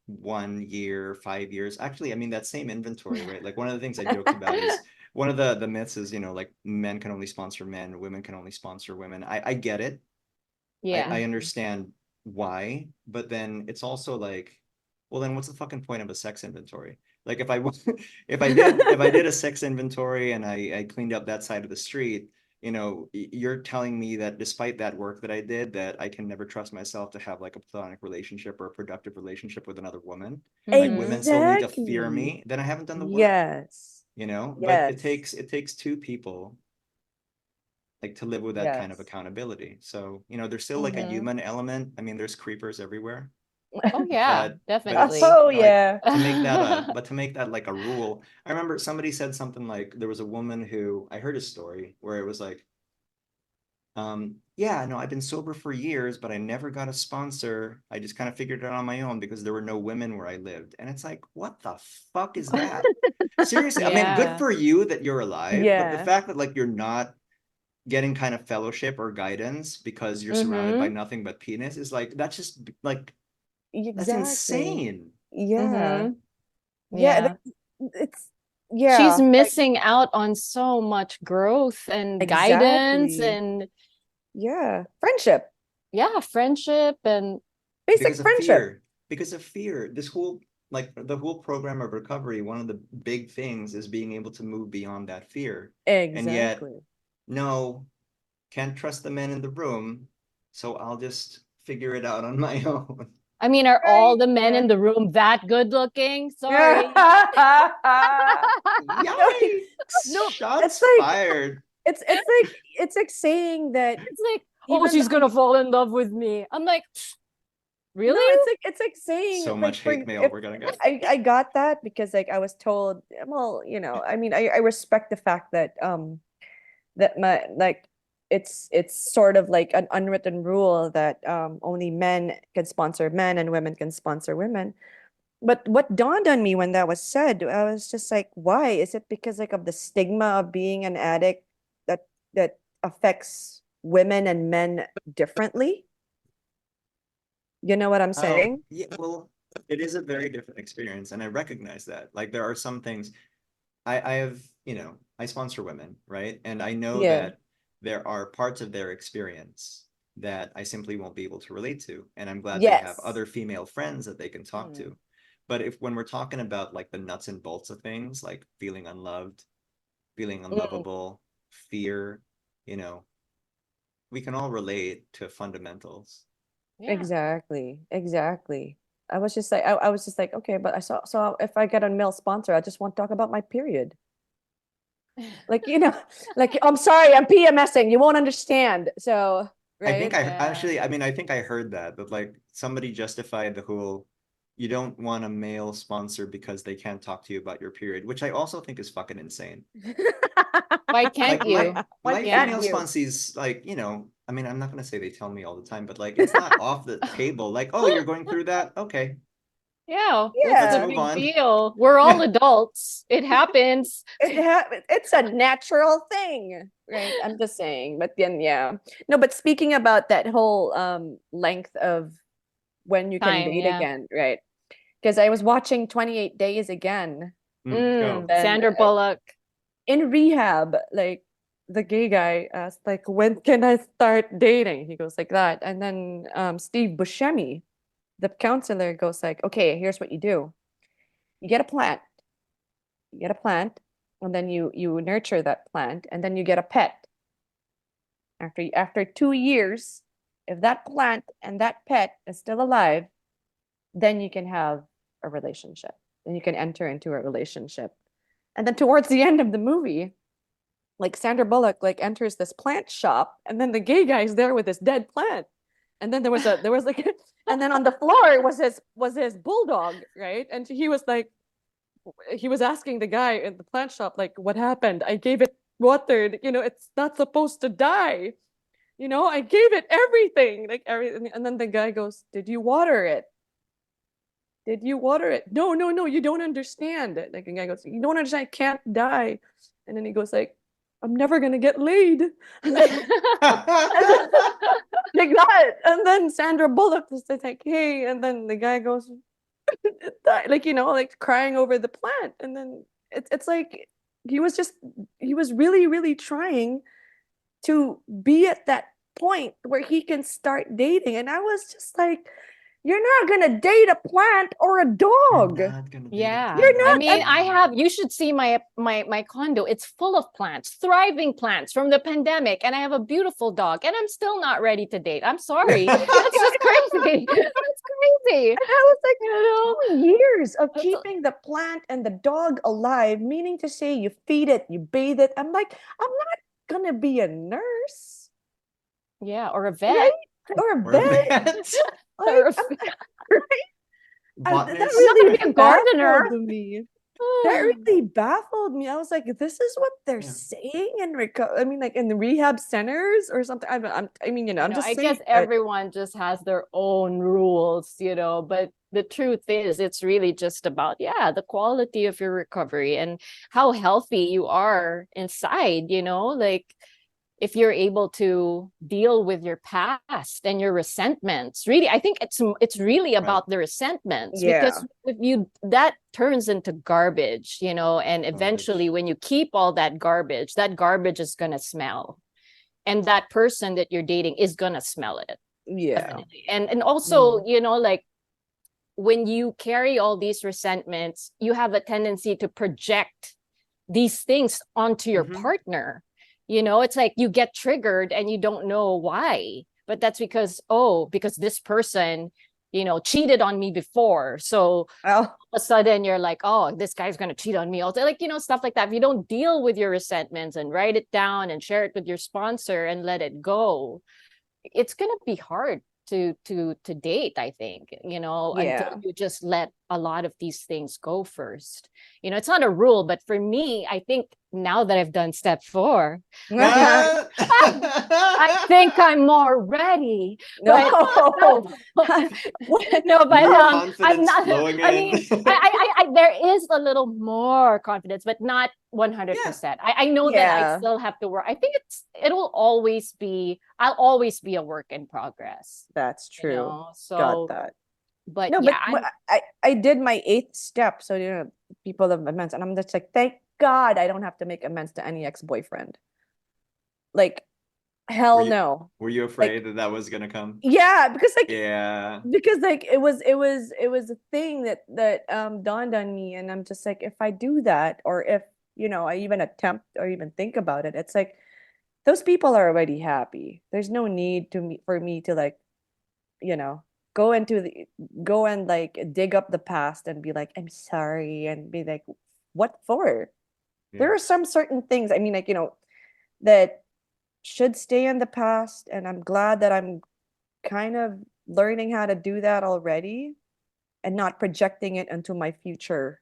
1 year, 5 years. Actually, I mean that same inventory, right? Like one of the things I joked about is one of the myths is, you know, like men can only sponsor men, women can only sponsor women. I get it. Yeah. I understand why, but then it's also like, well, then what's the fucking point of a sex inventory? Like if I if I did a sex inventory and I cleaned up that side of the street, you know, you're telling me that despite that work that I did, that I can never trust myself to have like a platonic relationship or a productive relationship with another woman. Like Mhm. women still need to fear Exactly. me, then I haven't done the work, Yes. you know? But Yes. it takes two people like to live with that kind of Yes. accountability. So, you know, there's still like a Mhm. human element. I mean, there's creepers everywhere, Oh yeah, but it's definitely. Oh like yeah. to make that like a rule. I remember somebody said something like there was a woman who I heard a story where it was like, yeah, no, I've been sober for years, but I never got a sponsor. I just kind of figured it out on my own because there were no women where I lived. And it's like, what the fuck is that? Seriously, I mean, good Yeah. for you that you're alive, but the Yeah. fact that like you're not getting kind of fellowship or guidance because you're surrounded by Mm-hmm. nothing but penis is like that's just like that's Exactly. insane. Yeah. Mhm. Yeah. Yeah. It's She's yeah. Like missing out on so much growth and guidance exactly. and Yeah. Friendship. yeah, friendship and Basic Because of friendship. fear. Because of fear. This whole like the whole program of recovery, one of the big things is being able to move beyond that fear. And yet, Exactly. no, can't trust the men in the room, so I'll just figure it out on my own. I mean, are all Right. the men Yeah. in the room that good looking? Sorry. Yeah. No, Yikes! no, it's Shots like fired. it's like saying that It's like, oh, even she's though gonna fall in love with me. I'm like, no, really? it's like saying So like much for hate mail if we're gonna get. I got that because like I was told, well, I mean I respect the fact that that my like it's sort of like an unwritten rule that only men can sponsor men and women can sponsor women. But what dawned on me when that was said, I was just like, why? Is it because like of the stigma of being an addict that that affects women and men differently? You know what I'm saying? Yeah, well, it is a very different experience, and I recognize that. Like there are some things I have, I sponsor women, right? And I know Yeah. that there are parts of their experience that I simply won't be able to relate to. And I'm glad they have Yes. other female friends that they can talk to. But when we're talking about like the nuts and bolts of things, like feeling unloved, feeling unlovable, fear, you know, we can all relate to fundamentals. Yeah. Exactly. I was just like, okay, but so if I get a male sponsor, I just want to talk about my period. Like, like, I'm sorry, I'm PMSing. You won't understand. So, I think right? I think I heard that like somebody justified the whole, you don't want a male sponsor because they can't talk to you about your period, which I also think is fucking insane. Why can't Like you? Why my can't female you? sponsees, like, I mean, I'm not gonna say they tell me all the time, but like it's not off the table. Like, oh, you're going through that? Okay, Yeah, what's let's the Yeah. move big on. deal? We're all Yeah. adults. It happens. It's a natural thing, right? I'm just saying. But then, yeah. No, but speaking about that whole length of when you can Time, date yeah. again, right? Because I was watching 28 Days again. Go. Then Sandra Bullock. in rehab, like the gay guy asked, like, when can I start dating? He goes like that. And then Steve Buscemi, the counselor, goes like, okay, here's what you do. You get a plant. You get a plant, and then you nurture that plant, and then you get a pet. After 2 years, if that plant and that pet is still alive, then you can have a relationship. Then you can enter into a relationship. And then towards the end of the movie, like Sandra Bullock like enters this plant shop, and then the gay guy is there with his dead plant. And then there was like and then on the floor was his bulldog, right? And he was asking the guy in the plant shop, like, what happened? I gave it water, it's not supposed to die. I gave it everything, like everything. And then the guy goes, did you water it? Did you water it? No, no, no, you don't understand. Like the guy goes, you don't understand, it can't die. And then he goes like, I'm never gonna get laid. Like that. And then Sandra Bullock was just like, hey, and then the guy goes, like, like crying over the plant. And then it's like he was really, really trying to be at that point where he can start dating. And I was just like, you're not gonna date a plant or a dog. You're not gonna date a Yeah. plant You're or I a not- mean, dog. you should see my condo. It's full of plants, thriving plants from the pandemic. And I have a beautiful dog, and I'm still not ready to date. I'm sorry. That's just crazy. That's crazy. And I was like, You 2 years of That's a- keeping the plant and the dog alive, meaning to say you feed it, you bathe it. I'm like, I'm not gonna be a nurse, Yeah, or a right? vet. Or a Or a vet. vet. Or a Like, right? That Botanist. really gonna be a gardener. baffled me. That really baffled me. I was like, this is what they're Yeah. saying in I mean, like in the rehab centers or something. I mean, I'm just I saying guess everyone just has their own rules, but the truth is it's really just about, the quality of your recovery and how healthy you are inside, like if you're able to deal with your past and your resentments. Really, I think it's really about the resentments, because if that turns into garbage, and eventually when you keep all that garbage is going to smell, and that person that you're dating is going to smell it. Yeah. Definitely. And also, like when you carry all these resentments, you have a tendency to project these things onto your partner. It's like you get triggered and you don't know why, but that's because this person, cheated on me before. So all of a sudden you're like, oh, this guy's going to cheat on me also, like, stuff like that. If you don't deal with your resentments and write it down and share it with your sponsor and let it go, it's going to be hard to date, I think, until you just let a lot of these things go first. It's not a rule, but for me, I think now that I've done step 4, I think I'm more ready. No. No, but I'm confidence not. flowing I in. mean, there is a little more confidence, but not 100%. I know that I still have to work. I think I'll always be a work in progress. That's true. So Got that. But No, but yeah, I'm I did my 8th step, so people have amends, and I'm just like, thank God I don't have to make amends to any ex-boyfriend. Like, Were hell you no. were you Like, afraid that that was gonna come? yeah, Yeah. because like it was a thing that dawned on me, and I'm just like, if I do that, or if I even attempt or even think about it, it's like those people are already happy. There's no need for me to like you know go into the go and like dig up the past and be like, I'm sorry, and be like, what for? Yeah. There are some certain things, I mean, like, that should stay in the past, and I'm glad that I'm kind of learning how to do that already and not projecting it into my future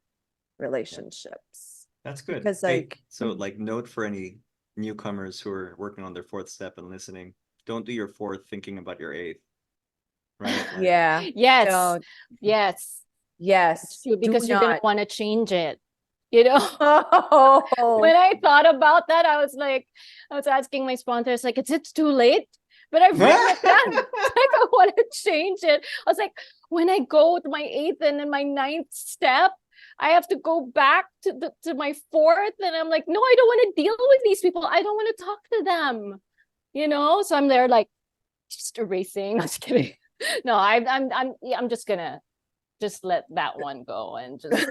relationships. That's good. Because Hey, like so like note for any newcomers who are working on their fourth step and listening, don't do your fourth thinking about your eighth, right? Like, yeah, yes, don't yes, it's yes, true do because you're gonna not. want to change it. You know, Oh, when I thought about that, I was asking my sponsors, like, is it too late? But I've written it down. Like, I want to change it. I was like, when I go to my 8th and then my 9th step, I have to go back to my 4th, and I'm like, no, I don't want to deal with these people. I don't want to talk to them. So I'm there like just erasing. I was kidding. No, I'm just gonna just let that one go and just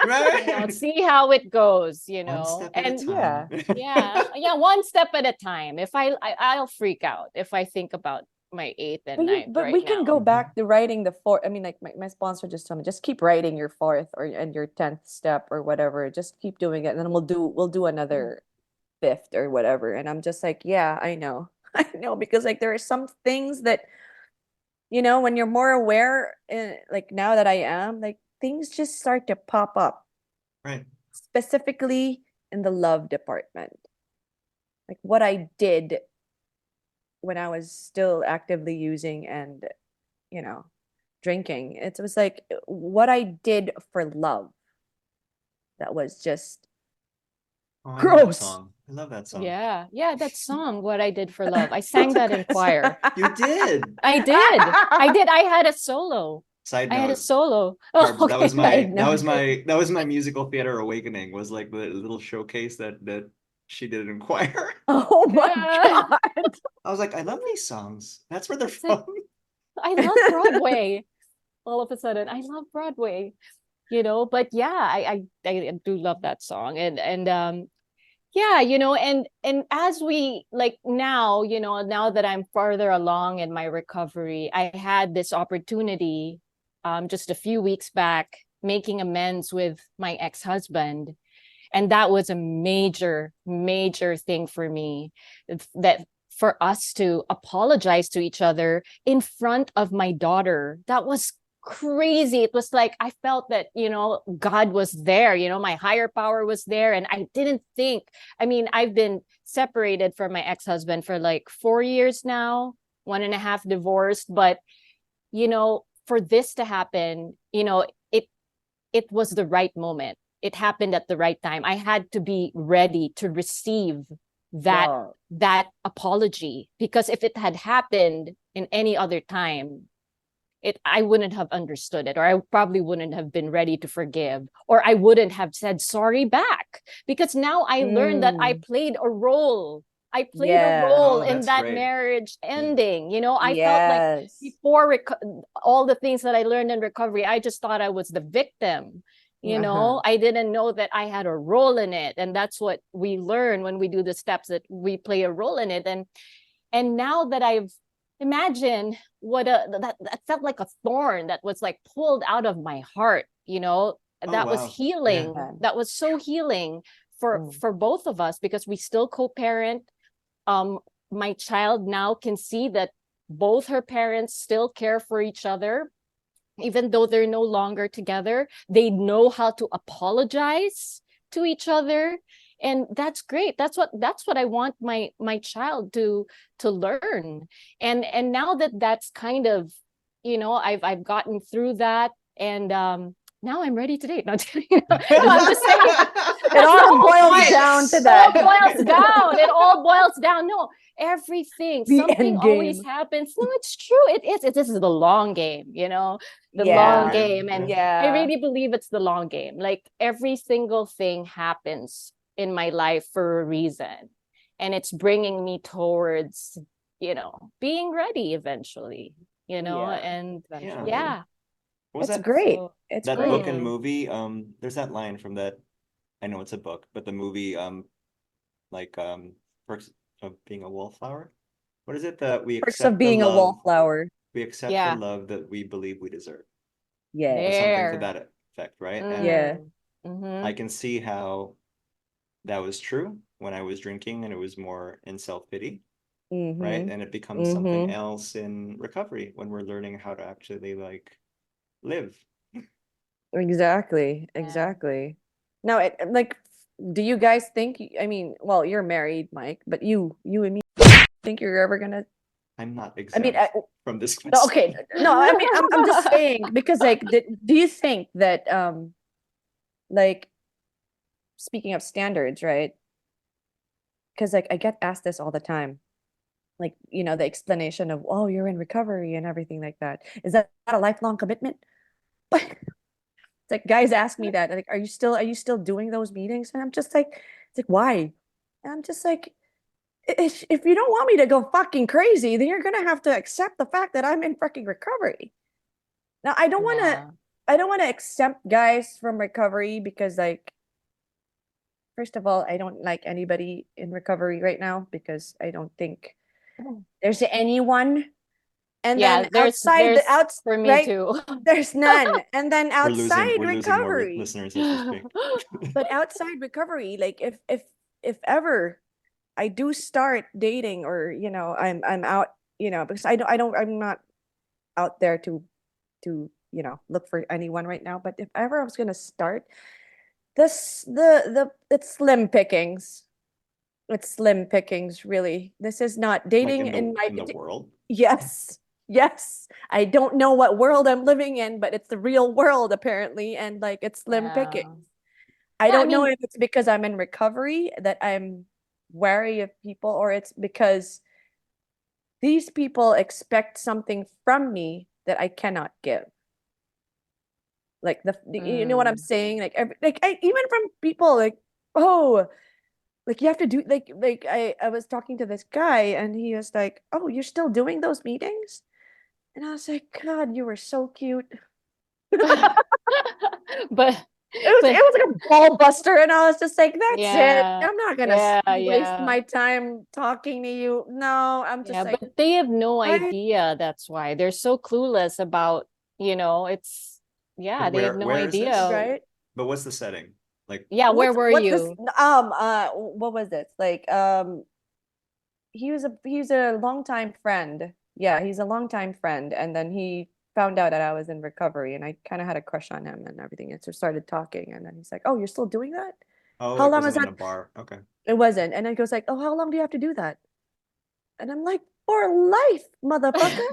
right? see how it goes, One step at a and yeah. time. yeah, one step at a time. If I'll freak out if I think about my 8th and ninth But right we can now. go back to writing the fourth. I mean, like my sponsor just told me, just keep writing your fourth and your 10th step or whatever. Just keep doing it, and then we'll do another fifth or whatever. And I'm just like, yeah, I know. I know, because like there are some things that, when you're more aware, like now that I am, like things just start to pop up, Right. specifically in the love department. Like what I did when I was still actively using and, you know, drinking. It was like what I did for love that was just Oh, I know that gross. song. I love that song. Yeah, that song, What I Did for Love, I sang that in choir. You did. I did. I had a solo. Side I had a note, solo. Carbs, Oh, that okay. was my Side that was note. my that was my musical theater awakening, was like the little showcase that she did in choir. Oh my Yeah. God. I was like, I love these songs. That's where they're It's like, from. I love Broadway. All of a sudden, I love Broadway. But yeah, I do love that song. And yeah, and as we like now, now that I'm farther along in my recovery, I had this opportunity just a few weeks back, making amends with my ex-husband. And that was a major, major thing for me, that for us to apologize to each other in front of my daughter. That was crazy. It was like I felt that, God was there, my higher power was there. And I didn't think, I mean, I've been separated from my ex-husband for like 4 years now, 1.5 divorced. But, for this to happen, it was the right moment. It happened at the right time. I had to be ready to receive that Wow. that apology, because if it had happened in any other time, I wouldn't have understood it, or I probably wouldn't have been ready to forgive, or I wouldn't have said sorry back, because now I learned that I Mm, played a role. I played a yeah. role Oh, in that's that great. marriage Yeah. ending. I felt like Yes. before all the things that I learned in recovery, I just thought I was the victim. Uh-huh. I didn't know that I had a role in it. And that's what we learn when we do the steps, that we play a role in it. And now that I've imagined that felt like a thorn that was like pulled out of my heart, Oh, that was wow. Yeah. healing. Yeah. That was so healing for Mm. for both of us, because we still co-parent. My child now can see that both her parents still care for each other, even though they're no longer together. They know how to apologize to each other, and that's great. That's what I want my child to learn. And now that that's kind of, I've gotten through that, and now I'm ready to date. No, I'm just kidding. No, I'm just saying. It all boils down to that. It all boils down. It all boils down. No, everything, The something end always game. happens. No, it's true. It is. This is the long game, the long Yeah. game. And Yeah. I really believe it's the long game. Like every single thing happens in my life for a reason. And it's bringing me towards, being ready eventually, Yeah. and Eventually. yeah. What was It's that? great. So, It's That great. book and movie, there's that line from that, I know it's a book, but the movie, like, Perks of Being a Wallflower. What is it that we Perks accept of being the a love, wallflower. we accept the Yeah. love that we believe we deserve, Yeah. or something to There. that effect, right? And Yeah. Mhm. I can see how that was true when I was drinking and it was more in self-pity, right? Mm-hmm. And it becomes something else in recovery when we're learning how to actually like live. Exactly. Yeah. Exactly. Now, like, do you guys think? I mean, well, you're married, Mike, but you and me think you're ever gonna? I'm not I mean, exempt from this no, question. okay, no. I mean, I'm just saying because, like, do you think that, like, speaking of standards, right? Because, like, I get asked this all the time, like, the explanation of, oh, you're in recovery and everything like that. Is that a lifelong commitment? But it's like guys ask me that, like, are you still doing those meetings? And I'm just like, it's like, why? And I'm just like, if you don't want me to go fucking crazy, then you're gonna have to accept the fact that I'm in fucking recovery. Now, Yeah. I don't want to exempt guys from recovery because, like, first of all, I don't like anybody in recovery right now because I don't think there's anyone. And Yeah, then there's outside the outs for me right, too. there's none. And then outside We're losing more recovery. listeners as we speak. But outside recovery, like, if ever I do start dating, or I'm out, because I'm not out there to look for anyone right now. But if ever I was gonna start this, the it's slim pickings. It's slim pickings, really. This is not Like dating in my in the world. Yes. Yes. I don't know what world I'm living in, but it's the real world apparently, and, like, it's slim Yeah. pickings. I Yeah, I don't know mean, if it's because I'm in recovery that I'm wary of people, or it's because these people expect something from me that I cannot give. Like, you know what I'm saying? Like, even from people, like, oh, like, you have to do, like, I was talking to this guy and he was like, oh, you're still doing those meetings? And I was like, God, you were so cute. but It was like a ball buster, and I was just like, that's it. yeah, I'm not gonna yeah, waste yeah, my time talking to you. No, I'm just yeah. like, But they have no right? idea. That's why they're so clueless about, it's But they have no where is this? idea. Right? But what's the setting? Like, Yeah, where were What's this? you? What was this? Like, he's a longtime friend. Yeah, he's a longtime friend, and then he found out that I was in recovery, and I kind of had a crush on him and everything, and so started talking, and then he's like, "Oh, you're still doing that? oh, How it long was wasn't in that?" a bar. Okay. It wasn't, and then he goes like, "Oh, how long do you have to do that?" And I'm like, "For life, motherfucker."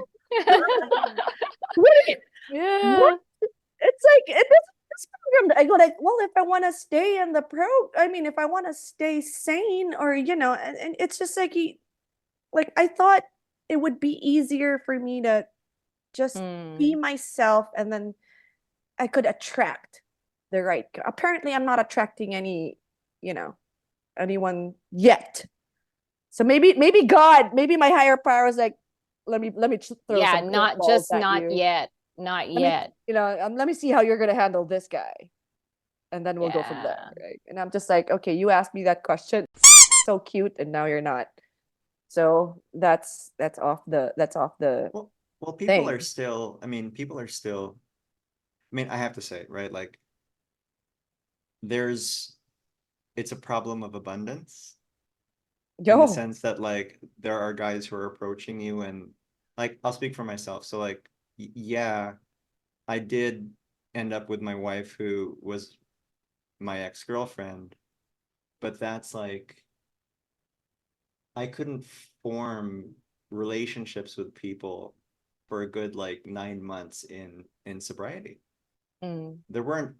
What? Yeah. What? It's like this program. I go like, well, if I want to stay in the I mean, if I want to stay sane, or and it's just like like, I thought it would be easier for me to just be Mm. myself, and then I could attract the right. Apparently, I'm not attracting you know, anyone yet. So maybe my higher power is like, let me throw Yeah, some not curveballs just at not you. yet. Not Let me, yet. let me see how you're gonna handle this guy, and then we'll go from there, Yeah. right? And I'm just like, okay, you asked me that question, so cute, and now you're not. So that's off the Well, people thing. are still, I mean, people are still, I mean, I have to say, right? Like, there's, it's a problem of abundance in the Yo, sense that, like, there are guys who are approaching you, and, like, I'll speak for myself. So, like, yeah, I did end up with my wife who was my ex-girlfriend, but that's like, I couldn't form relationships with people for a good like 9 months in sobriety. there weren't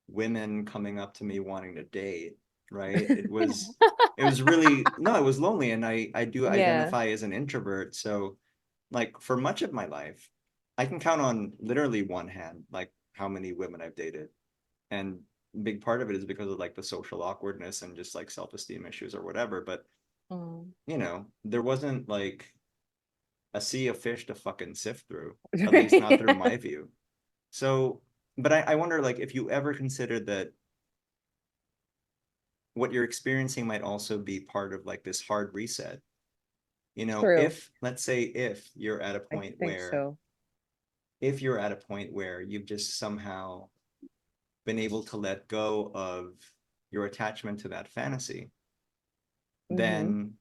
women coming up to me wanting to date, right? It was really, no, it was lonely. And I do Yeah. identify as an introvert. So like for much of my life, I can count on literally one hand, like how many women I've dated. And a big part of it is because of like the social awkwardness and just like self-esteem issues or whatever. But you know, there wasn't like a sea of fish to fucking sift through, at least not through my view. So, but I wonder like if you ever considered that what you're experiencing might also be part of like this hard reset. You know, True. if let's say if you're at a I point think where so. if you're at a point where you've just somehow been able to let go of your attachment to that fantasy, then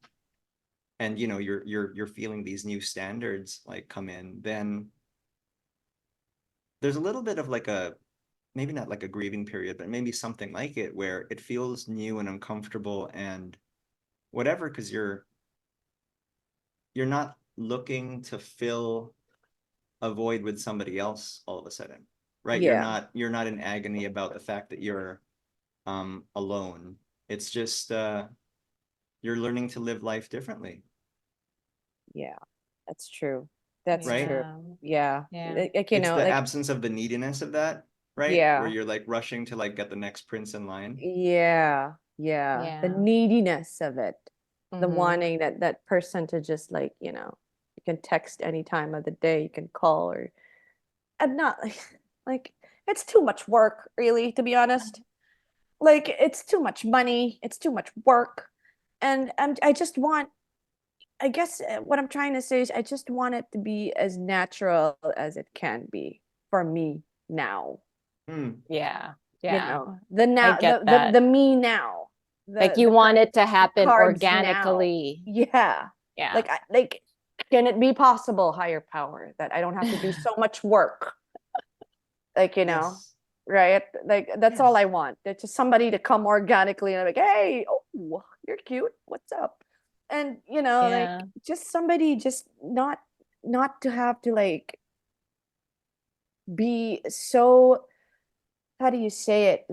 and you know you're feeling these new standards like come in, then there's a little bit of like a maybe not like a grieving period, but maybe something like it where it feels new and uncomfortable and whatever, because you're not looking to fill a void with somebody else all of a sudden, right? Yeah. You're not in agony about the fact that you're alone. It's just you're learning to live life differently, Yeah. That's true. That's right? true. Yeah. Yeah. Like, you It's know, the like, absence of the neediness of that, right? Where yeah. you're like rushing to like get the next prince in line. Yeah. Yeah. The Yeah. neediness of it. The Mhm. wanting that person to just like, you know, you can text any time of the day, you can call or and not like it's too much work, really, to be honest. Like it's too much money, it's too much work. And I just want I guess what I'm trying to say is I just want it to be as natural as it can be for me now. Yeah. You Yeah. know, the I now get that. the me now. Like you The want it to happen cards now. organically. Yeah. Yeah. Like can it be possible, higher power, that I don't have to do so much work? Like, you know, Yes. right? Like that's all Yes. I want. It's just somebody to come organically and I'm like, hey, oh, you're cute. What's up? And you know, like Yeah. just somebody just not to have to like be so how do you say it?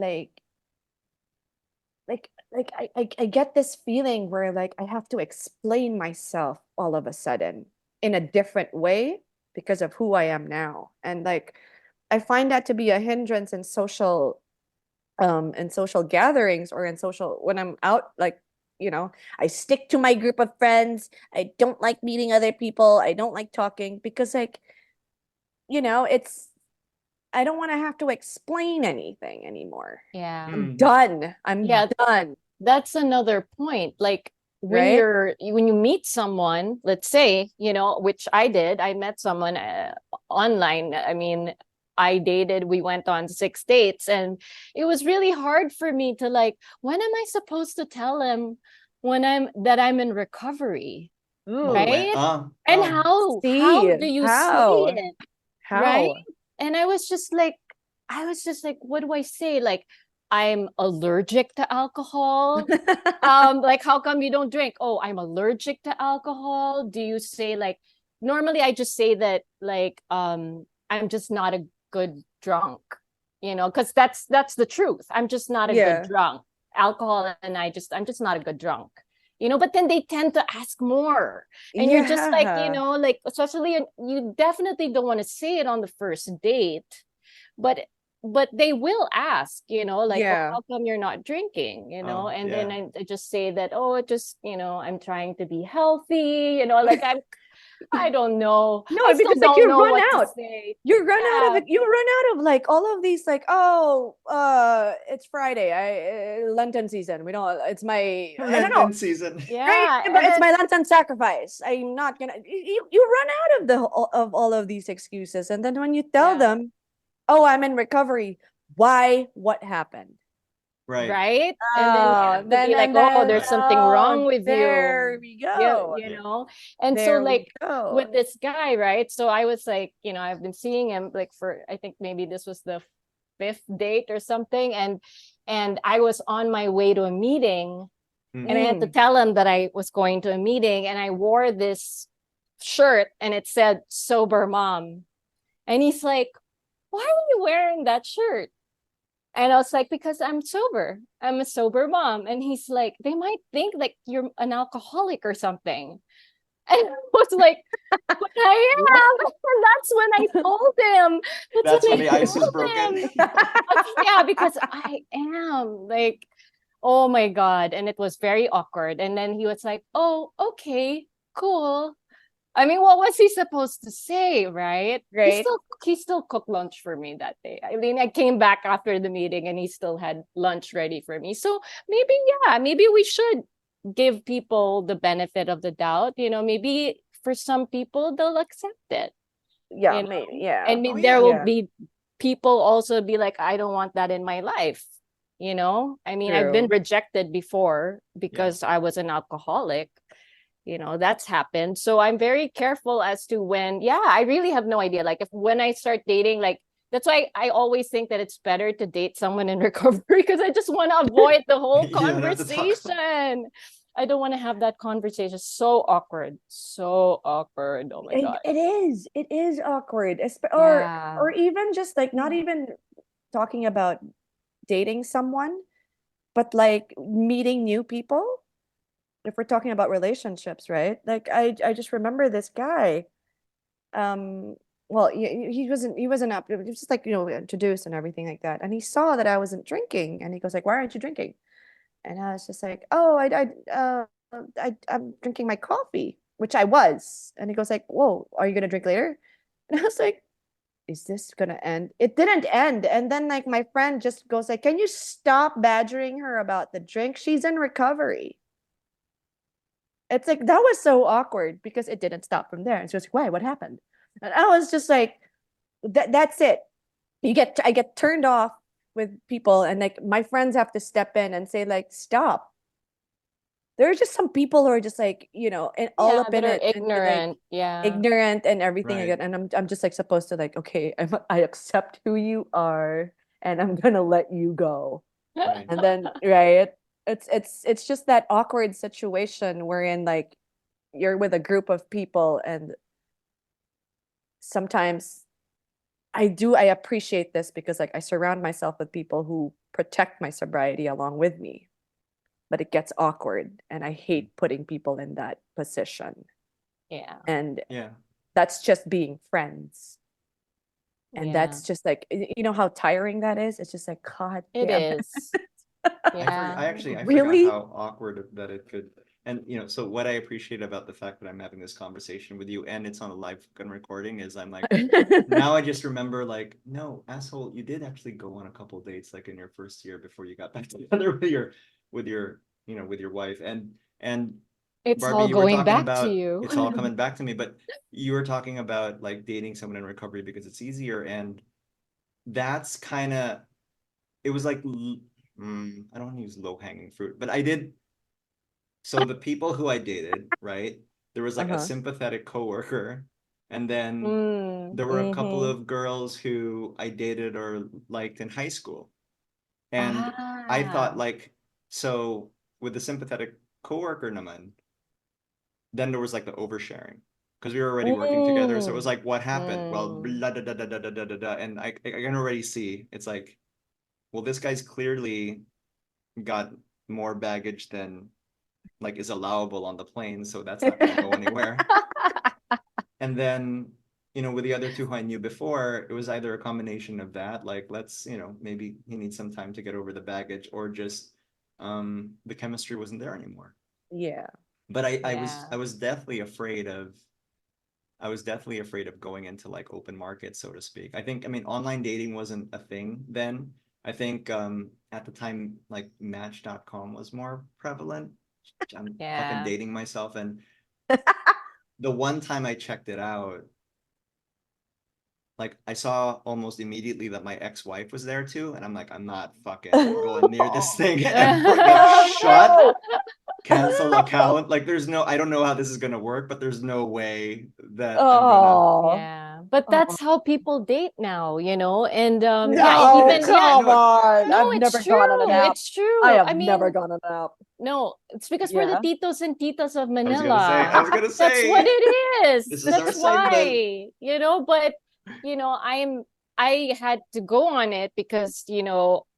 I get this feeling where like I have to explain myself all of a sudden in a different way because of who I am now. And like I find that to be a hindrance in social gatherings or in social when I'm out like you know I stick to my group of friends. I don't like meeting other people. I don't like talking because like you know it's I don't want to have to explain anything anymore. Yeah. I'm done. I'm Yeah. done. That's another point. Like Right? when you meet someone, let's say, which I did, I met someone online. I mean, I dated, we went on 6 dates, and it was really hard for me to like, when am I supposed to tell him that I'm in recovery? Oh, Ooh. Right? oh, And oh. how See do you say how it? Right? how And I was just like, what do I say? Like, I'm allergic to alcohol. Like, how come you don't drink? Oh, I'm allergic to alcohol. Do you say like, normally I just say that like, I'm just not a good drunk, because that's the truth. I'm just not a good yeah drunk. Alcohol and I'm just not a good drunk. But then they tend to ask more. And you're just like, yeah like, especially you definitely don't want to say it on the first date, but they will ask, like, oh, yeah how come you're not drinking, Oh, and then yeah. I just say that, oh, it just, I'm trying to be healthy, like I don't know, I no still because like don't you know run what to out say. you run out of Yeah, it you run out of like all of these like oh it's Friday I Lenten season we don't it's my I don't know Lenten season. right yeah, but and it's then my Lenten sacrifice I'm not gonna you run out of of all of these excuses and then when you tell yeah, them oh I'm in recovery why what happened Right. right, and then you oh have to be then like, and oh, then there's Right. something oh wrong with you. there we Yeah, go Yeah. and so there we like go with this guy, right? So I was like, I've been seeing him like for, I think maybe this was the fifth date or something, and I was on my way to a meeting, and I had to Mm. tell him that I was going to a meeting, and I wore this shirt and it said sober mom, and he's like, why are you wearing that shirt? And I was like, because I'm sober. I'm a sober mom. And he's like, they might think like you're an alcoholic or something. And I was like, but I am. And that's when I told him. That's when the I ice was told broken. him. Yeah, because I am like, oh my God. And it was very awkward. And then he was like, oh, okay, cool. I mean, what was he supposed to say, right? Right. He still cooked lunch for me that day. I mean, I came back after the meeting and he still had lunch ready for me. So maybe we should give people the benefit of the doubt. Maybe for some people they'll accept it. Yeah, you know? maybe. Yeah. And Oh, there yeah. will Yeah. be people also be like, I don't want that in my life. I mean, I've been True. rejected before because I was an alcoholic. That's happened. So I'm very careful as to when, I really have no idea. Like when I start dating, like that's why I always think that it's better to date someone in recovery because I just want to avoid the whole You don't have to talk about- conversation. I don't want to have that conversation. So awkward. So awkward. Oh my God. It is. It is awkward. Yeah. Or even just like not even talking about dating someone, but like meeting new people. If we're talking about relationships, right? Like I just remember this guy. Well, he wasn't up. It was just like introduced and everything like that. And he saw that I wasn't drinking, and he goes like, "Why aren't you drinking?" And I was just like, "Oh, I'm drinking my coffee," which I was. And he goes like, "Whoa, are you gonna drink later?" And I was like, "Is this gonna end?" It didn't end. And then like my friend just goes like, "Can you stop badgering her about the drink? She's in recovery." It's like that was so awkward because it didn't stop from there. And she was like, "Why? What happened?" And I was just like, that's it. I get turned off with people, and like my friends have to step in and say, like, stop. There are just some people who are just like, all up in that are it and be, like, ignorant. Yeah. ignorant and everything Right. again. And I'm just like supposed to like, okay, I accept who you are, and I'm gonna let you go. Right. And then right, it's just that awkward situation wherein like you're with a group of people, and sometimes I appreciate this because like I surround myself with people who protect my sobriety along with me. But it gets awkward, and I hate putting people in that position. Yeah. And Yeah. that's just being friends. And Yeah. that's just like how tiring that is. It's just like, God It damn it. is. Yeah. I Really? forgot how awkward that it could. And so what I appreciate about the fact that I'm having this conversation with you and it's on a live recording is I'm like, now I just remember like, no, asshole, you did actually go on a couple dates like in your first year before you got back together with your with your wife. And It's Barbie, all you were going talking back about to you. it's all coming back to me, but you were talking about like dating someone in recovery because it's easier, and that's kind of it was like I don't want to use low-hanging fruit, but I did. So the people who I dated, right? There was like a Uh-huh. sympathetic coworker, and then Mm, there were a couple Mhm. of girls who I dated or liked in high school. And I thought like, so with the sympathetic coworker naman, then there was like the oversharing because we were already working together. So it was Mm. like, what happened? Well, mm. blah, da, da, da, da, da, da, da, da. And I can already see it's like, well, this guy's clearly got more baggage than like is allowable on the plane, so that's not gonna go anywhere. And then, with the other two who I knew before, it was either a combination of that, like let's, maybe he needs some time to get over the baggage, or just the chemistry wasn't there anymore. Yeah. But I Yeah. was definitely afraid of going into like open market, so to speak. I mean, online dating wasn't a thing then. I think at the time like Match.com was more prevalent. I'm fucking Yeah. dating myself, and the one time I checked it out, like I saw almost immediately that my ex-wife was there too, and I'm like, I'm not fucking going near this thing ever. Like, shut, cancel account. Like, I don't know how this is gonna work, but there's no way that I'm gonna. Oh. Yeah. But Oh. that's how people date now, and No, even come on. no, I've never it's gone on an true. app. It's true. I I have mean, never gone on an app. no, it's because we're the Yeah. titos and titas of I was Manila. gonna That's say, what it is. this is our That's segment. why, but I'm I had to go on it because,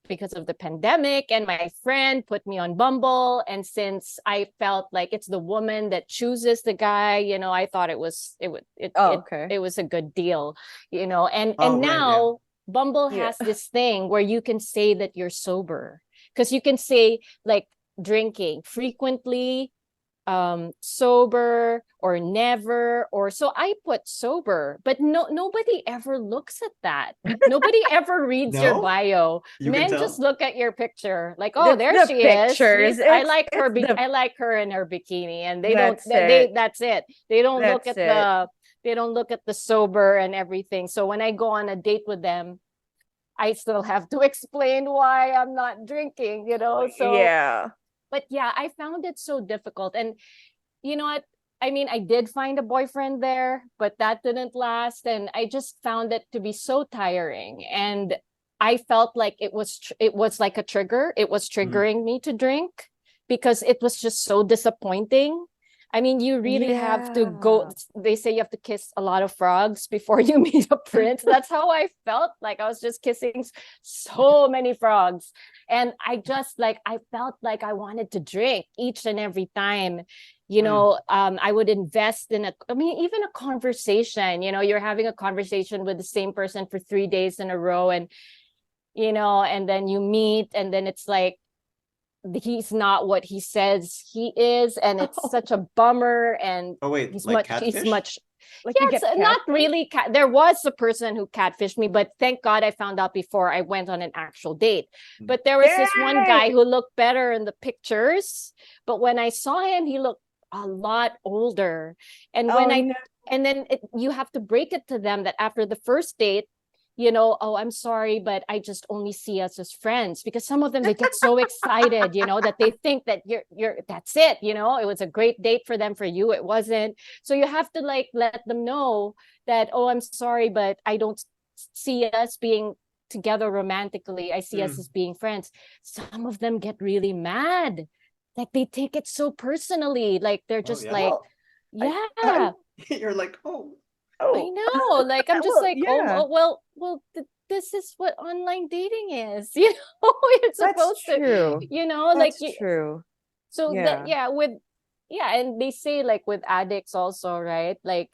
because of the pandemic, and my friend put me on Bumble. And since I felt like it's the woman that chooses the guy, I thought it was okay. it was a good deal, and Oh, right, yeah. now Bumble Yeah. has this thing where you can say that you're sober, because you can say like drinking frequently, sober, or never, or so I put sober, but nobody ever looks at that. Nobody ever reads your No? bio. You can Men tell? just look at your picture like, oh, there The she is. pictures. I It's like her it's the I like her in her bikini, and they don't that's it. that's it. They don't look That's at it. the sober and everything. So when I go on a date with them, I still have to explain why I'm not drinking, so. Yeah. But yeah, I found it so difficult. And you know what? I mean, I did find a boyfriend there, but that didn't last. And I just found it to be so tiring. And I felt like it was like a trigger. It was triggering me to drink, because it was just so disappointing. I mean, you really have to go. Yeah. They say you have to kiss a lot of frogs before you meet a prince. That's how I felt. Like I was just kissing so many frogs. And I felt like I wanted to drink each and every time. I would invest in even a conversation. You're having a conversation with the same person for 3 days in a row, and and then you meet, and then it's like he's not what he says he is, and it's such a bummer. And Oh, wait, he's like he's catfish? much. Like Yeah, you it's get not catfish? really there was a person who catfished me, but thank God I found out before I went on an actual date. But there was this one Yay! guy who looked better in the pictures, but when I saw him, he looked a lot older. And Oh no. and then you have to break it to them that after the first date, oh, I'm sorry, but I just only see us as friends. Because some of them, they get so excited, that they think that that's it, it was a great date for them. For you, it wasn't. So you have to like let them know that, oh, I'm sorry, but I don't see us being together romantically. I see us as being friends. Some of them get really mad. Like they take it so personally. Like they're Oh, just yeah. like, I- yeah. You're like, oh. I Oh. know, like I'm just Well, like, yeah. this is what online dating is. You're That's supposed true. to, like That's true. so that Yeah. and they say like with addicts also, right? Like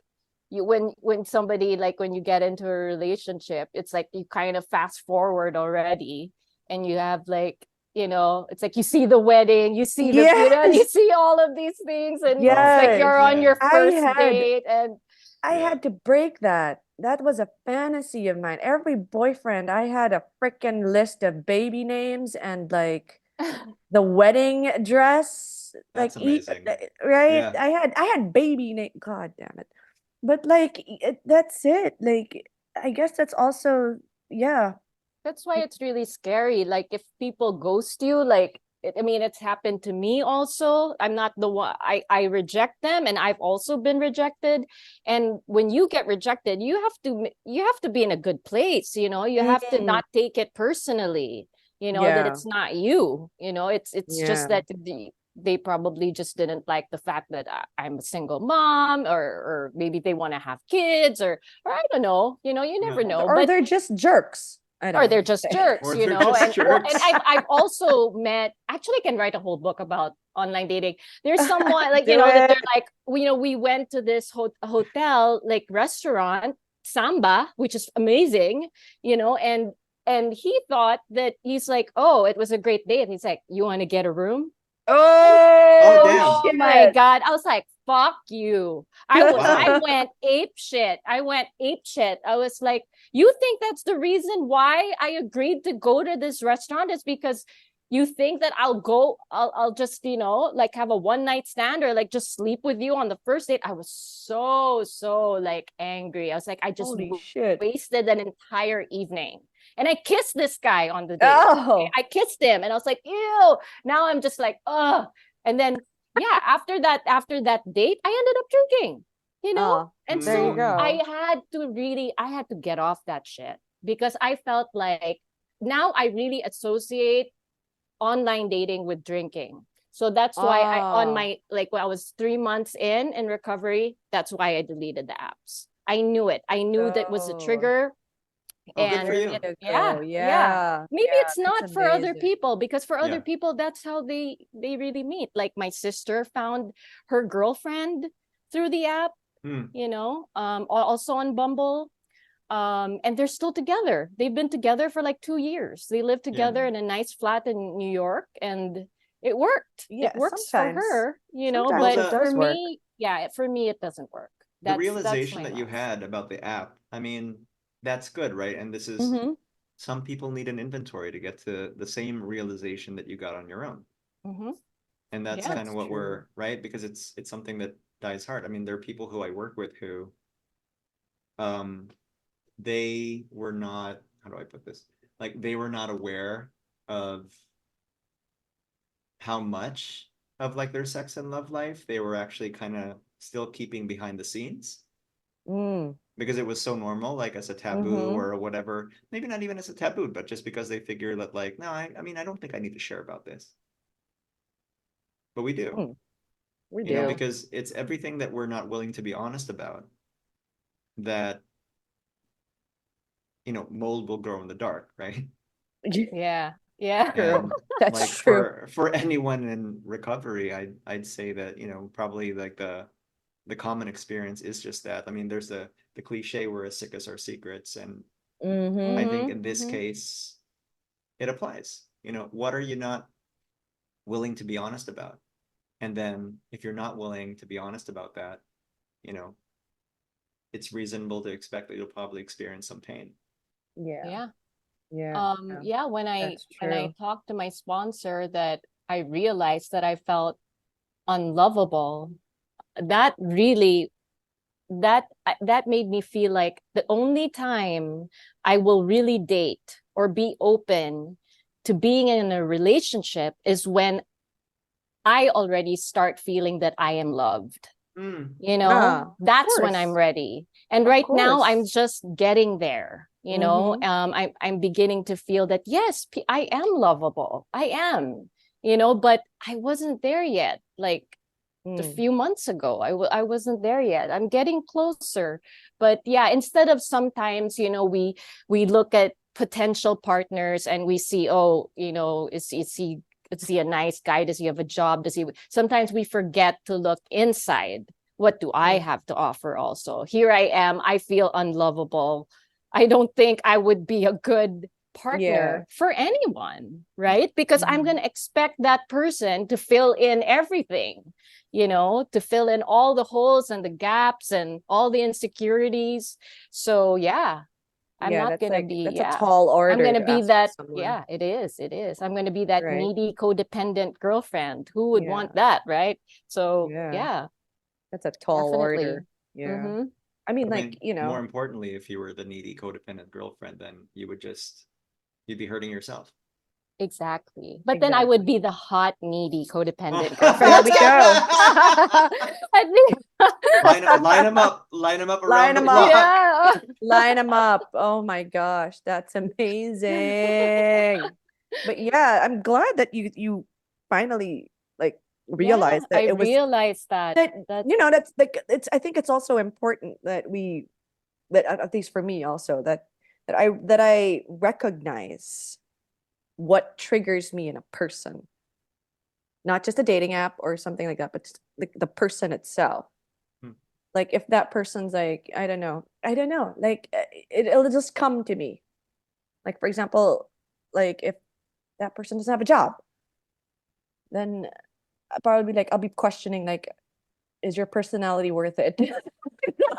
when somebody, like when you get into a relationship, it's like you kind of fast forward already, and you have like, it's like you see the wedding, you see the you Yes. see all of these things, and it's like Yes. you're on Yeah. your I first had date, and I Yeah. had to break that. That was a fantasy of mine. Every boyfriend, I had a freaking list of baby names and like the wedding dress, That's amazing. right? Yeah. I had baby name. God damn it! But like that's it. Like I guess that's also yeah. that's why it's really scary. Like if people ghost you, like I mean, it's happened to me also. I'm not the one. I reject them, and I've also been rejected. And when you get rejected, you have to be in a good place. You have to Mm, not take it personally. That yeah, it's not you. It's just yeah. that they probably just didn't like the fact that I'm a single mom, or maybe they want to have kids, or I don't know. You Yeah. never know. Or But they're just jerks. I don't or know. they're just jerks, Or they're just and jerks. I've also met, actually I can write a whole book about online dating. There's someone like, Do that it. they're like, we went to this hotel, like restaurant, Samba, which is amazing, and he thought that, he's like, oh, it was a great date. He's like, you want to get a room? Oh, Oh damn. Oh my shit. God. I was like, fuck you. I Wow. went ape shit. I was like, you think that's the reason why I agreed to go to this restaurant, is because you think that I'll just, like have a one night stand, or like just sleep with you on the first date. I was so like angry. I was like, I just Holy shit. wasted an entire evening. And I kissed this guy on the date. Oh. I kissed him, and I was like, ew. Now I'm just like, ugh. And then yeah, after that date, I ended up drinking, Oh, and there you so go. I had to get off that shit, because I felt like now I really associate online dating with drinking. So that's why on Oh. my, like when I was 3 months in recovery, that's why I deleted the apps. I knew it. I knew that was a Oh. trigger. Oh, good And for you. yeah, Yeah. maybe Yeah, it's that's not for other amazing. people, because for other Yeah. people that's how they really meet. Like my sister found her girlfriend through the app, Hmm. also on Bumble. And they're still together. They've been together for like 2 years. They live together in a nice flat in New York, and it worked. Yeah, It works for sometimes. her, Sometimes Well, but it for does work. me, yeah, for me it doesn't work. The That's realization my that you love. had about the app, I mean, that's good, right? And this is, Mm-hmm. some people need an inventory to get to the same realization that you got on your own. Mm-hmm. And that's Yeah. kind of That's what true. we're, right? Because it's something that dies hard. I mean, there are people who I work with who, they were not, how do I put this? Like, they were not aware of how much of like their sex and love life they were actually kind of still keeping behind the scenes Mm. because it was so normal, like as a taboo Mm-hmm. or whatever. Maybe not even as a taboo, but just because they figure that like, no, I mean, I don't think I need to share about this. But we do, Mm. We you know, do. because it's everything that we're not willing to be honest about that, you know, mold will grow in the dark, right? Yeah. Yeah. True. And That's like true. for anyone in recovery, I'd say that, you know, probably like the common experience is just that. I mean, there's the cliche we're as sick as our secrets, and Mm-hmm. I think Mm-hmm. in this Mm-hmm. case it applies. You know, what are you not willing to be honest about? And then if you're not willing to be honest about that, you know, it's reasonable to expect that you'll probably experience some pain. Yeah. Yeah. Yeah. Yeah, That's when I true. talked to my sponsor, that I realized that I felt unlovable, that really that made me feel like the only time I will really date or be open to being in a relationship is when I already start feeling that I am loved. Mm. Yeah, of That's when I'm course. ready. And Of right now I'm course. just getting there. Mm-hmm. I'm beginning to feel that yes, I am lovable. I am, but I wasn't there yet. Like a Mm. few months ago, I wasn't there yet. I'm getting closer. But yeah, instead of sometimes, we look at potential partners and we see, oh, is he a nice guy? Does he have a job? Sometimes we forget to look inside. What do I Mm. have to offer also? Here I am. I feel unlovable. I don't think I would be a good Yeah. partner for anyone, right? Because I'm Mhm. going to expect that person to fill in everything, to fill in all the holes and the gaps and all the insecurities. So, yeah, I'm Yeah, not going to be, that's a yeah. tall I'm order going to to be ask of that, someone, yeah, it is. It is. I'm going to be that right? needy, codependent girlfriend. Who would Yeah. want that, right? So, Yeah. yeah, That's a tall definitely. order. Yeah. Mm-hmm. I mean, I like, mean, you more know, importantly, if you were the needy codependent girlfriend, then you'd be hurting yourself. Exactly. But then I would exactly. be the hot, needy, codependent girlfriend. There we go. At least, Line them up Line around the them up. block. yeah. Line them up. Oh my gosh, that's amazing. But yeah, I'm glad that you finally like Yeah, realized that I it was realized that that that that's like it's I think it's also important that that at least for me also that I recognize what triggers me in a person, not just a dating app or something like that, but just the person itself. Hmm. Like if that person's like, I don't know, like it'll just come to me. Like for example, like if that person doesn't have a job, then I'll be questioning like, is your personality worth it?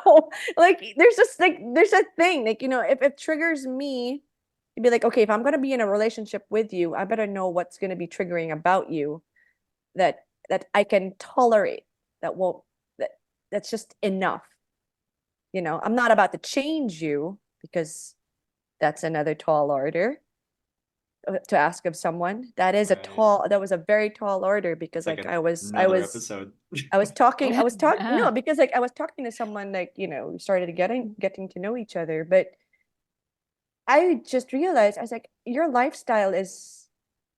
No, like there's just like there's a thing like if it triggers me, you'd be like, okay, if I'm gonna be in a relationship with you, I better know what's gonna be triggering about you that I can tolerate. That won't that that's just enough. I'm not about to change you because that's another tall order to ask of someone. Right. That was a very tall order because It's like like an, I was I another was episode. I was talking yeah. no, because like I was talking to someone like, we started getting to know each other, but I just realized I was like, your lifestyle is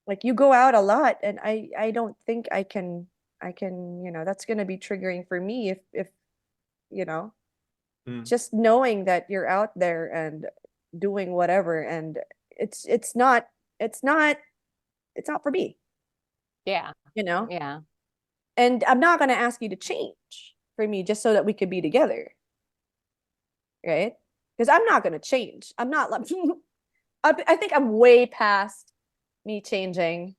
like you go out a lot and I don't think I can, that's going to be triggering for me if you know Hmm. just knowing that you're out there and doing whatever, and it's not for me, Yeah. you know. Yeah. And I'm not going to ask you to change for me just so that we could be together, right? Because I'm not going to change. I'm not like I think I'm way past me changing,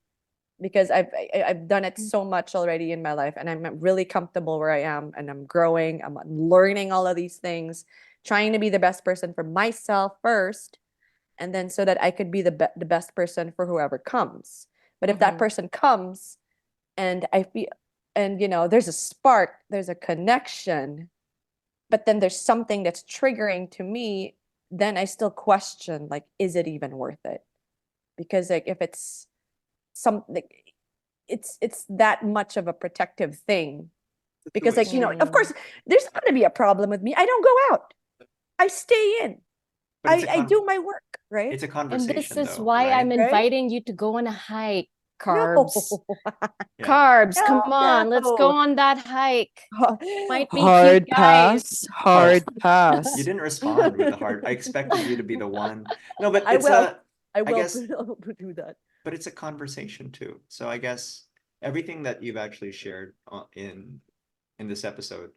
because I've done it so much already in my life, and I'm really comfortable where I am, and I'm growing. I'm learning all of these things, trying to be the best person for myself first, and then so that I could be the best person for whoever comes. But if that Mhm. person comes and I feel, and there's a spark, there's a connection, but then there's something that's triggering to me, then I still question, like, is it even worth it? Because like if it's something, it's that much of a protective thing, It's a because two-way like of street. course there's not going to be a problem with me. I don't go out, I stay in, But it's I do my work, right? it's a And this conversation is though, why I'm right? Right? inviting you to go on a hike, No. Carbs. Yeah. Carbs, Hell come on, let's go no. on that hike. Might be Hard cute guys. pass, hard You pass. didn't respond with the heart. I expected you to be the one. No, but I it's will. I I will guess, do that. but it's a conversation too. So I guess everything that you've actually shared in this episode,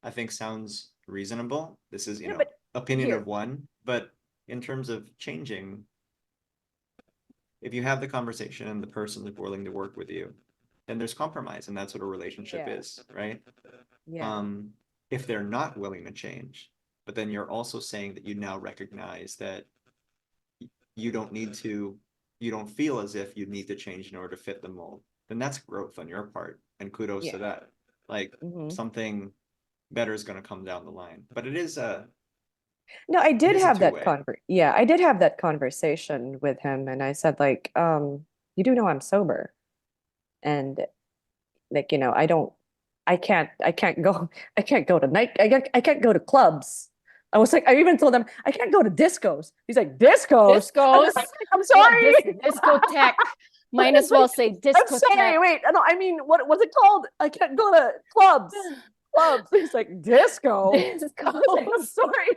I think sounds reasonable. This is, Yeah, but opinion here, of one, but in terms of changing, if you have the conversation and the person is willing to work with you, then there's compromise, and that's what a relationship Yeah. is, right? yeah. If they're not willing to change, but then you're also saying that you now recognize that you don't need to, you don't feel as if you need to change in order to fit the mold, then that's growth on your part, and kudos Yeah. to that. Like Mhm. something better is going to come down the line, but it is No, I did is a have that two-way. yeah, I did have that conversation with him, and I said like, you do know I'm sober, and like, I can't go I can't go to I can't go to clubs. I was like, I even told him I can't go to discos. He's like, discos? Discos. I'm What, sorry. discotheque. Might It's as well like, say I'm discotheque. sorry, wait, no, I mean, what was it called? I can't go to clubs. Clubs. He's like, disco. I was like, I'm sorry.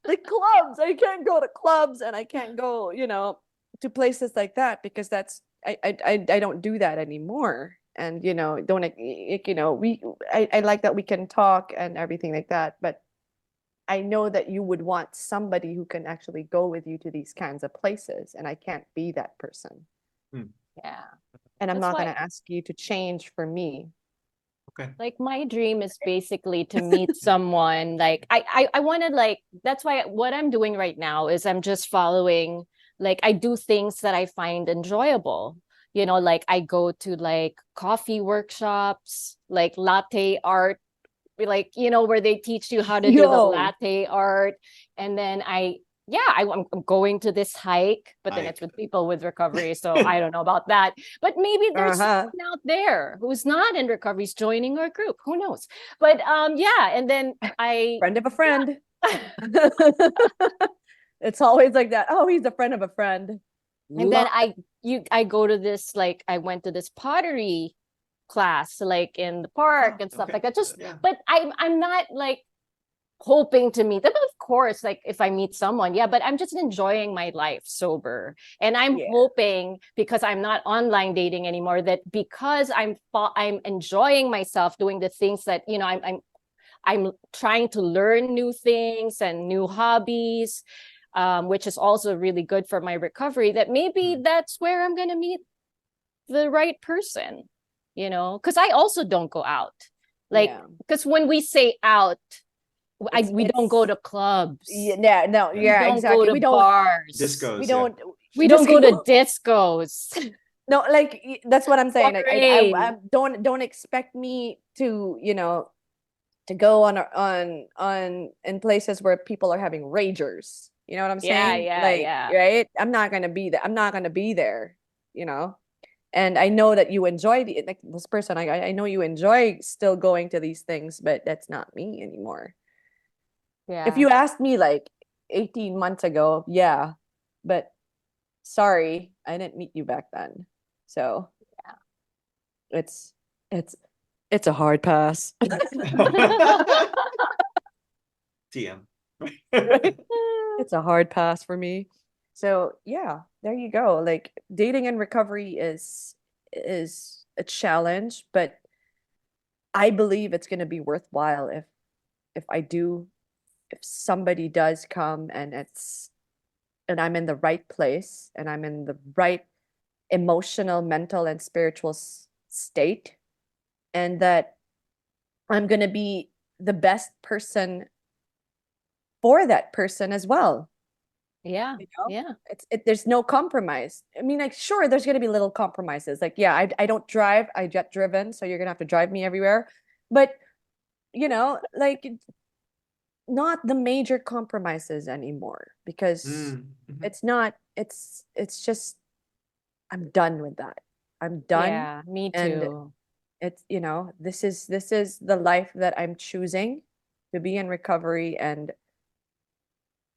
Like clubs. I can't go to clubs, and I can't go, to places like that, because that's I don't do that anymore. And don't I like that we can talk and everything like that, but I know that you would want somebody who can actually go with you to these kinds of places, and I can't be that person. Yeah. And I'm That's not going why, to ask you to change for me. Okay. like, my dream is basically to meet someone. Like, I wanted, like, that's why what I'm doing right now is I'm just following, like, I do things that I find enjoyable. Like I go to like coffee workshops, like latte art, like, where they teach you how to do the Yo. latte art. And then I'm going to this hike, but then it's with people with recovery, so I don't know about that. But maybe there's someone out there who's not in recovery, is joining our group, who knows? But yeah, and then Friend of a friend. It's always like that. Oh, he's a friend of a friend. and then I go to this, like, I went to this pottery class, like in the park and stuff Okay. like that. Just Yeah. but I'm not like hoping to meet them. Of course, like if I meet someone, yeah, but I'm just enjoying my life sober. And I'm hoping, because I'm not online dating anymore, that because I'm enjoying myself doing the things that, I'm trying to learn new things and new hobbies, which is also really good for my recovery, that maybe that's where I'm going to meet the right person, because I also don't go out. Like, because when we say out, we don't go to clubs. Yeah, no, We don't exactly. go to We don't bars. Discos. We don't. We don't go to discos. No, like that's what I'm saying. Like I Parade. don't expect me to to go on in places where people are having ragers. You know what I'm saying? Like, Yeah. right? I'm not gonna be there. I'm not gonna be there. And I know that you enjoy like this person. I know you enjoy still going to these things, but that's not me anymore. Yeah. If you asked me like 18 months ago, yeah, but sorry, I didn't meet you back then. So yeah, it's a hard pass. TM. It's a hard pass for me. So yeah, there you go. Like dating in recovery is a challenge, but I believe it's going to be worthwhile if somebody does come and I'm in the right place and I'm in the right emotional, mental, and spiritual state, and that I'm going to be the best person for that person as well. Yeah. You know? Yeah. There's no compromise. I mean, like, sure, there's going to be little compromises. Like, yeah, I don't drive, I jet driven, so you're going to have to drive me everywhere. But, like, not the major compromises anymore because it's not, it's just, I'm done with that. I'm done. Yeah. Me And too. it's, this is the life that I'm choosing to be in recovery. And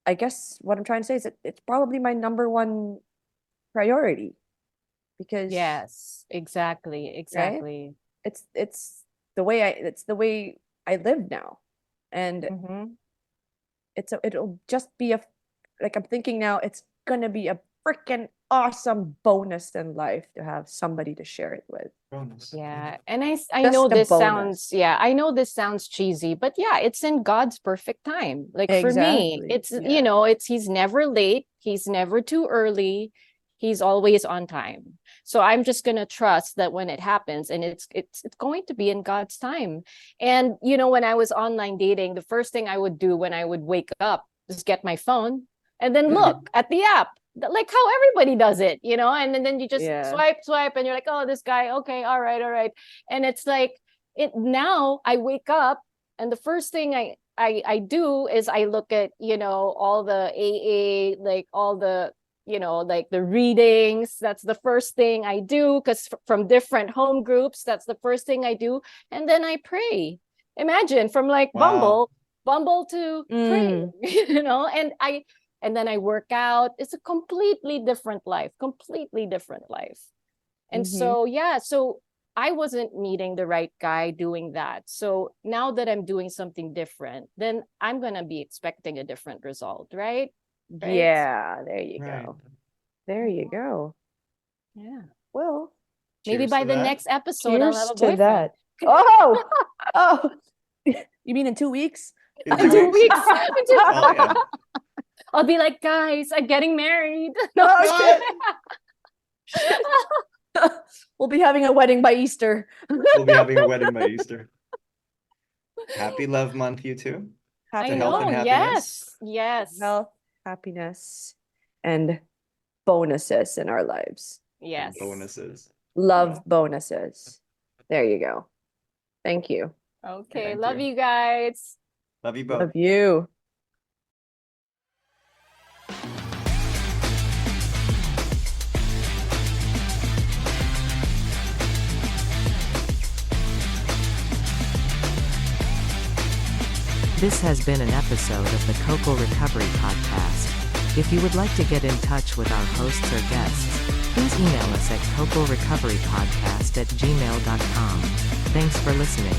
I guess what I'm trying to say is it's probably my number one priority because Yes. Exactly. right? Exactly. It's the way I live now. And Mm-hmm. it'll just be like I'm thinking now it's gonna be a freaking awesome bonus in life to have somebody to share it with. Bonus. Yeah. And I Just know a this bonus. sounds, yeah, I know this sounds cheesy, but yeah, it's in God's perfect time. Like for me, Exactly. it's, Yeah. he's never late, he's never too early, he's always on time. So I'm just going to trust that when it happens and it's going to be in God's time. And when I was online dating, the first thing I would do when I would wake up is get my phone and then look at the app like how everybody does it, and then you just Yeah. swipe, and you're like, oh, this guy, okay, all right. And it's like now I wake up and the first thing I do is I look at, all the AA, like all the, like the readings. That's the first thing I do because from different home groups, that's the first thing I do. And then I pray. Imagine from like Wow. Bumble to pray, and then I work out. It's a completely different life. And so, yeah, so I wasn't meeting the right guy doing that. So now that I'm doing something different, then I'm going to be expecting a different result, right? Right? Yeah, there you Right. go. There you go. Yeah. Well, Maybe Cheers by to the that. next episode, I'll have cheers a to boyfriend. that. Oh, you mean in 2 weeks? In In 2 weeks. Oh, yeah. I'll be like, guys, I'm getting married. Oh, shit. We'll be having a wedding by Easter. We'll be having a wedding by Easter. Happy Love Month, you too. Happy I health know. and happiness. Yes. health, happiness, and bonuses in our lives. Yes. Bonuses. Love bonuses. There you go. Thank you. Okay. Thank Love you. you guys. Love you both. Love you. This has been an episode of the Coco Recovery Podcast. If you would like to get in touch with our hosts or guests, please email us at cocorecoverypodcast@gmail.com. Thanks for listening.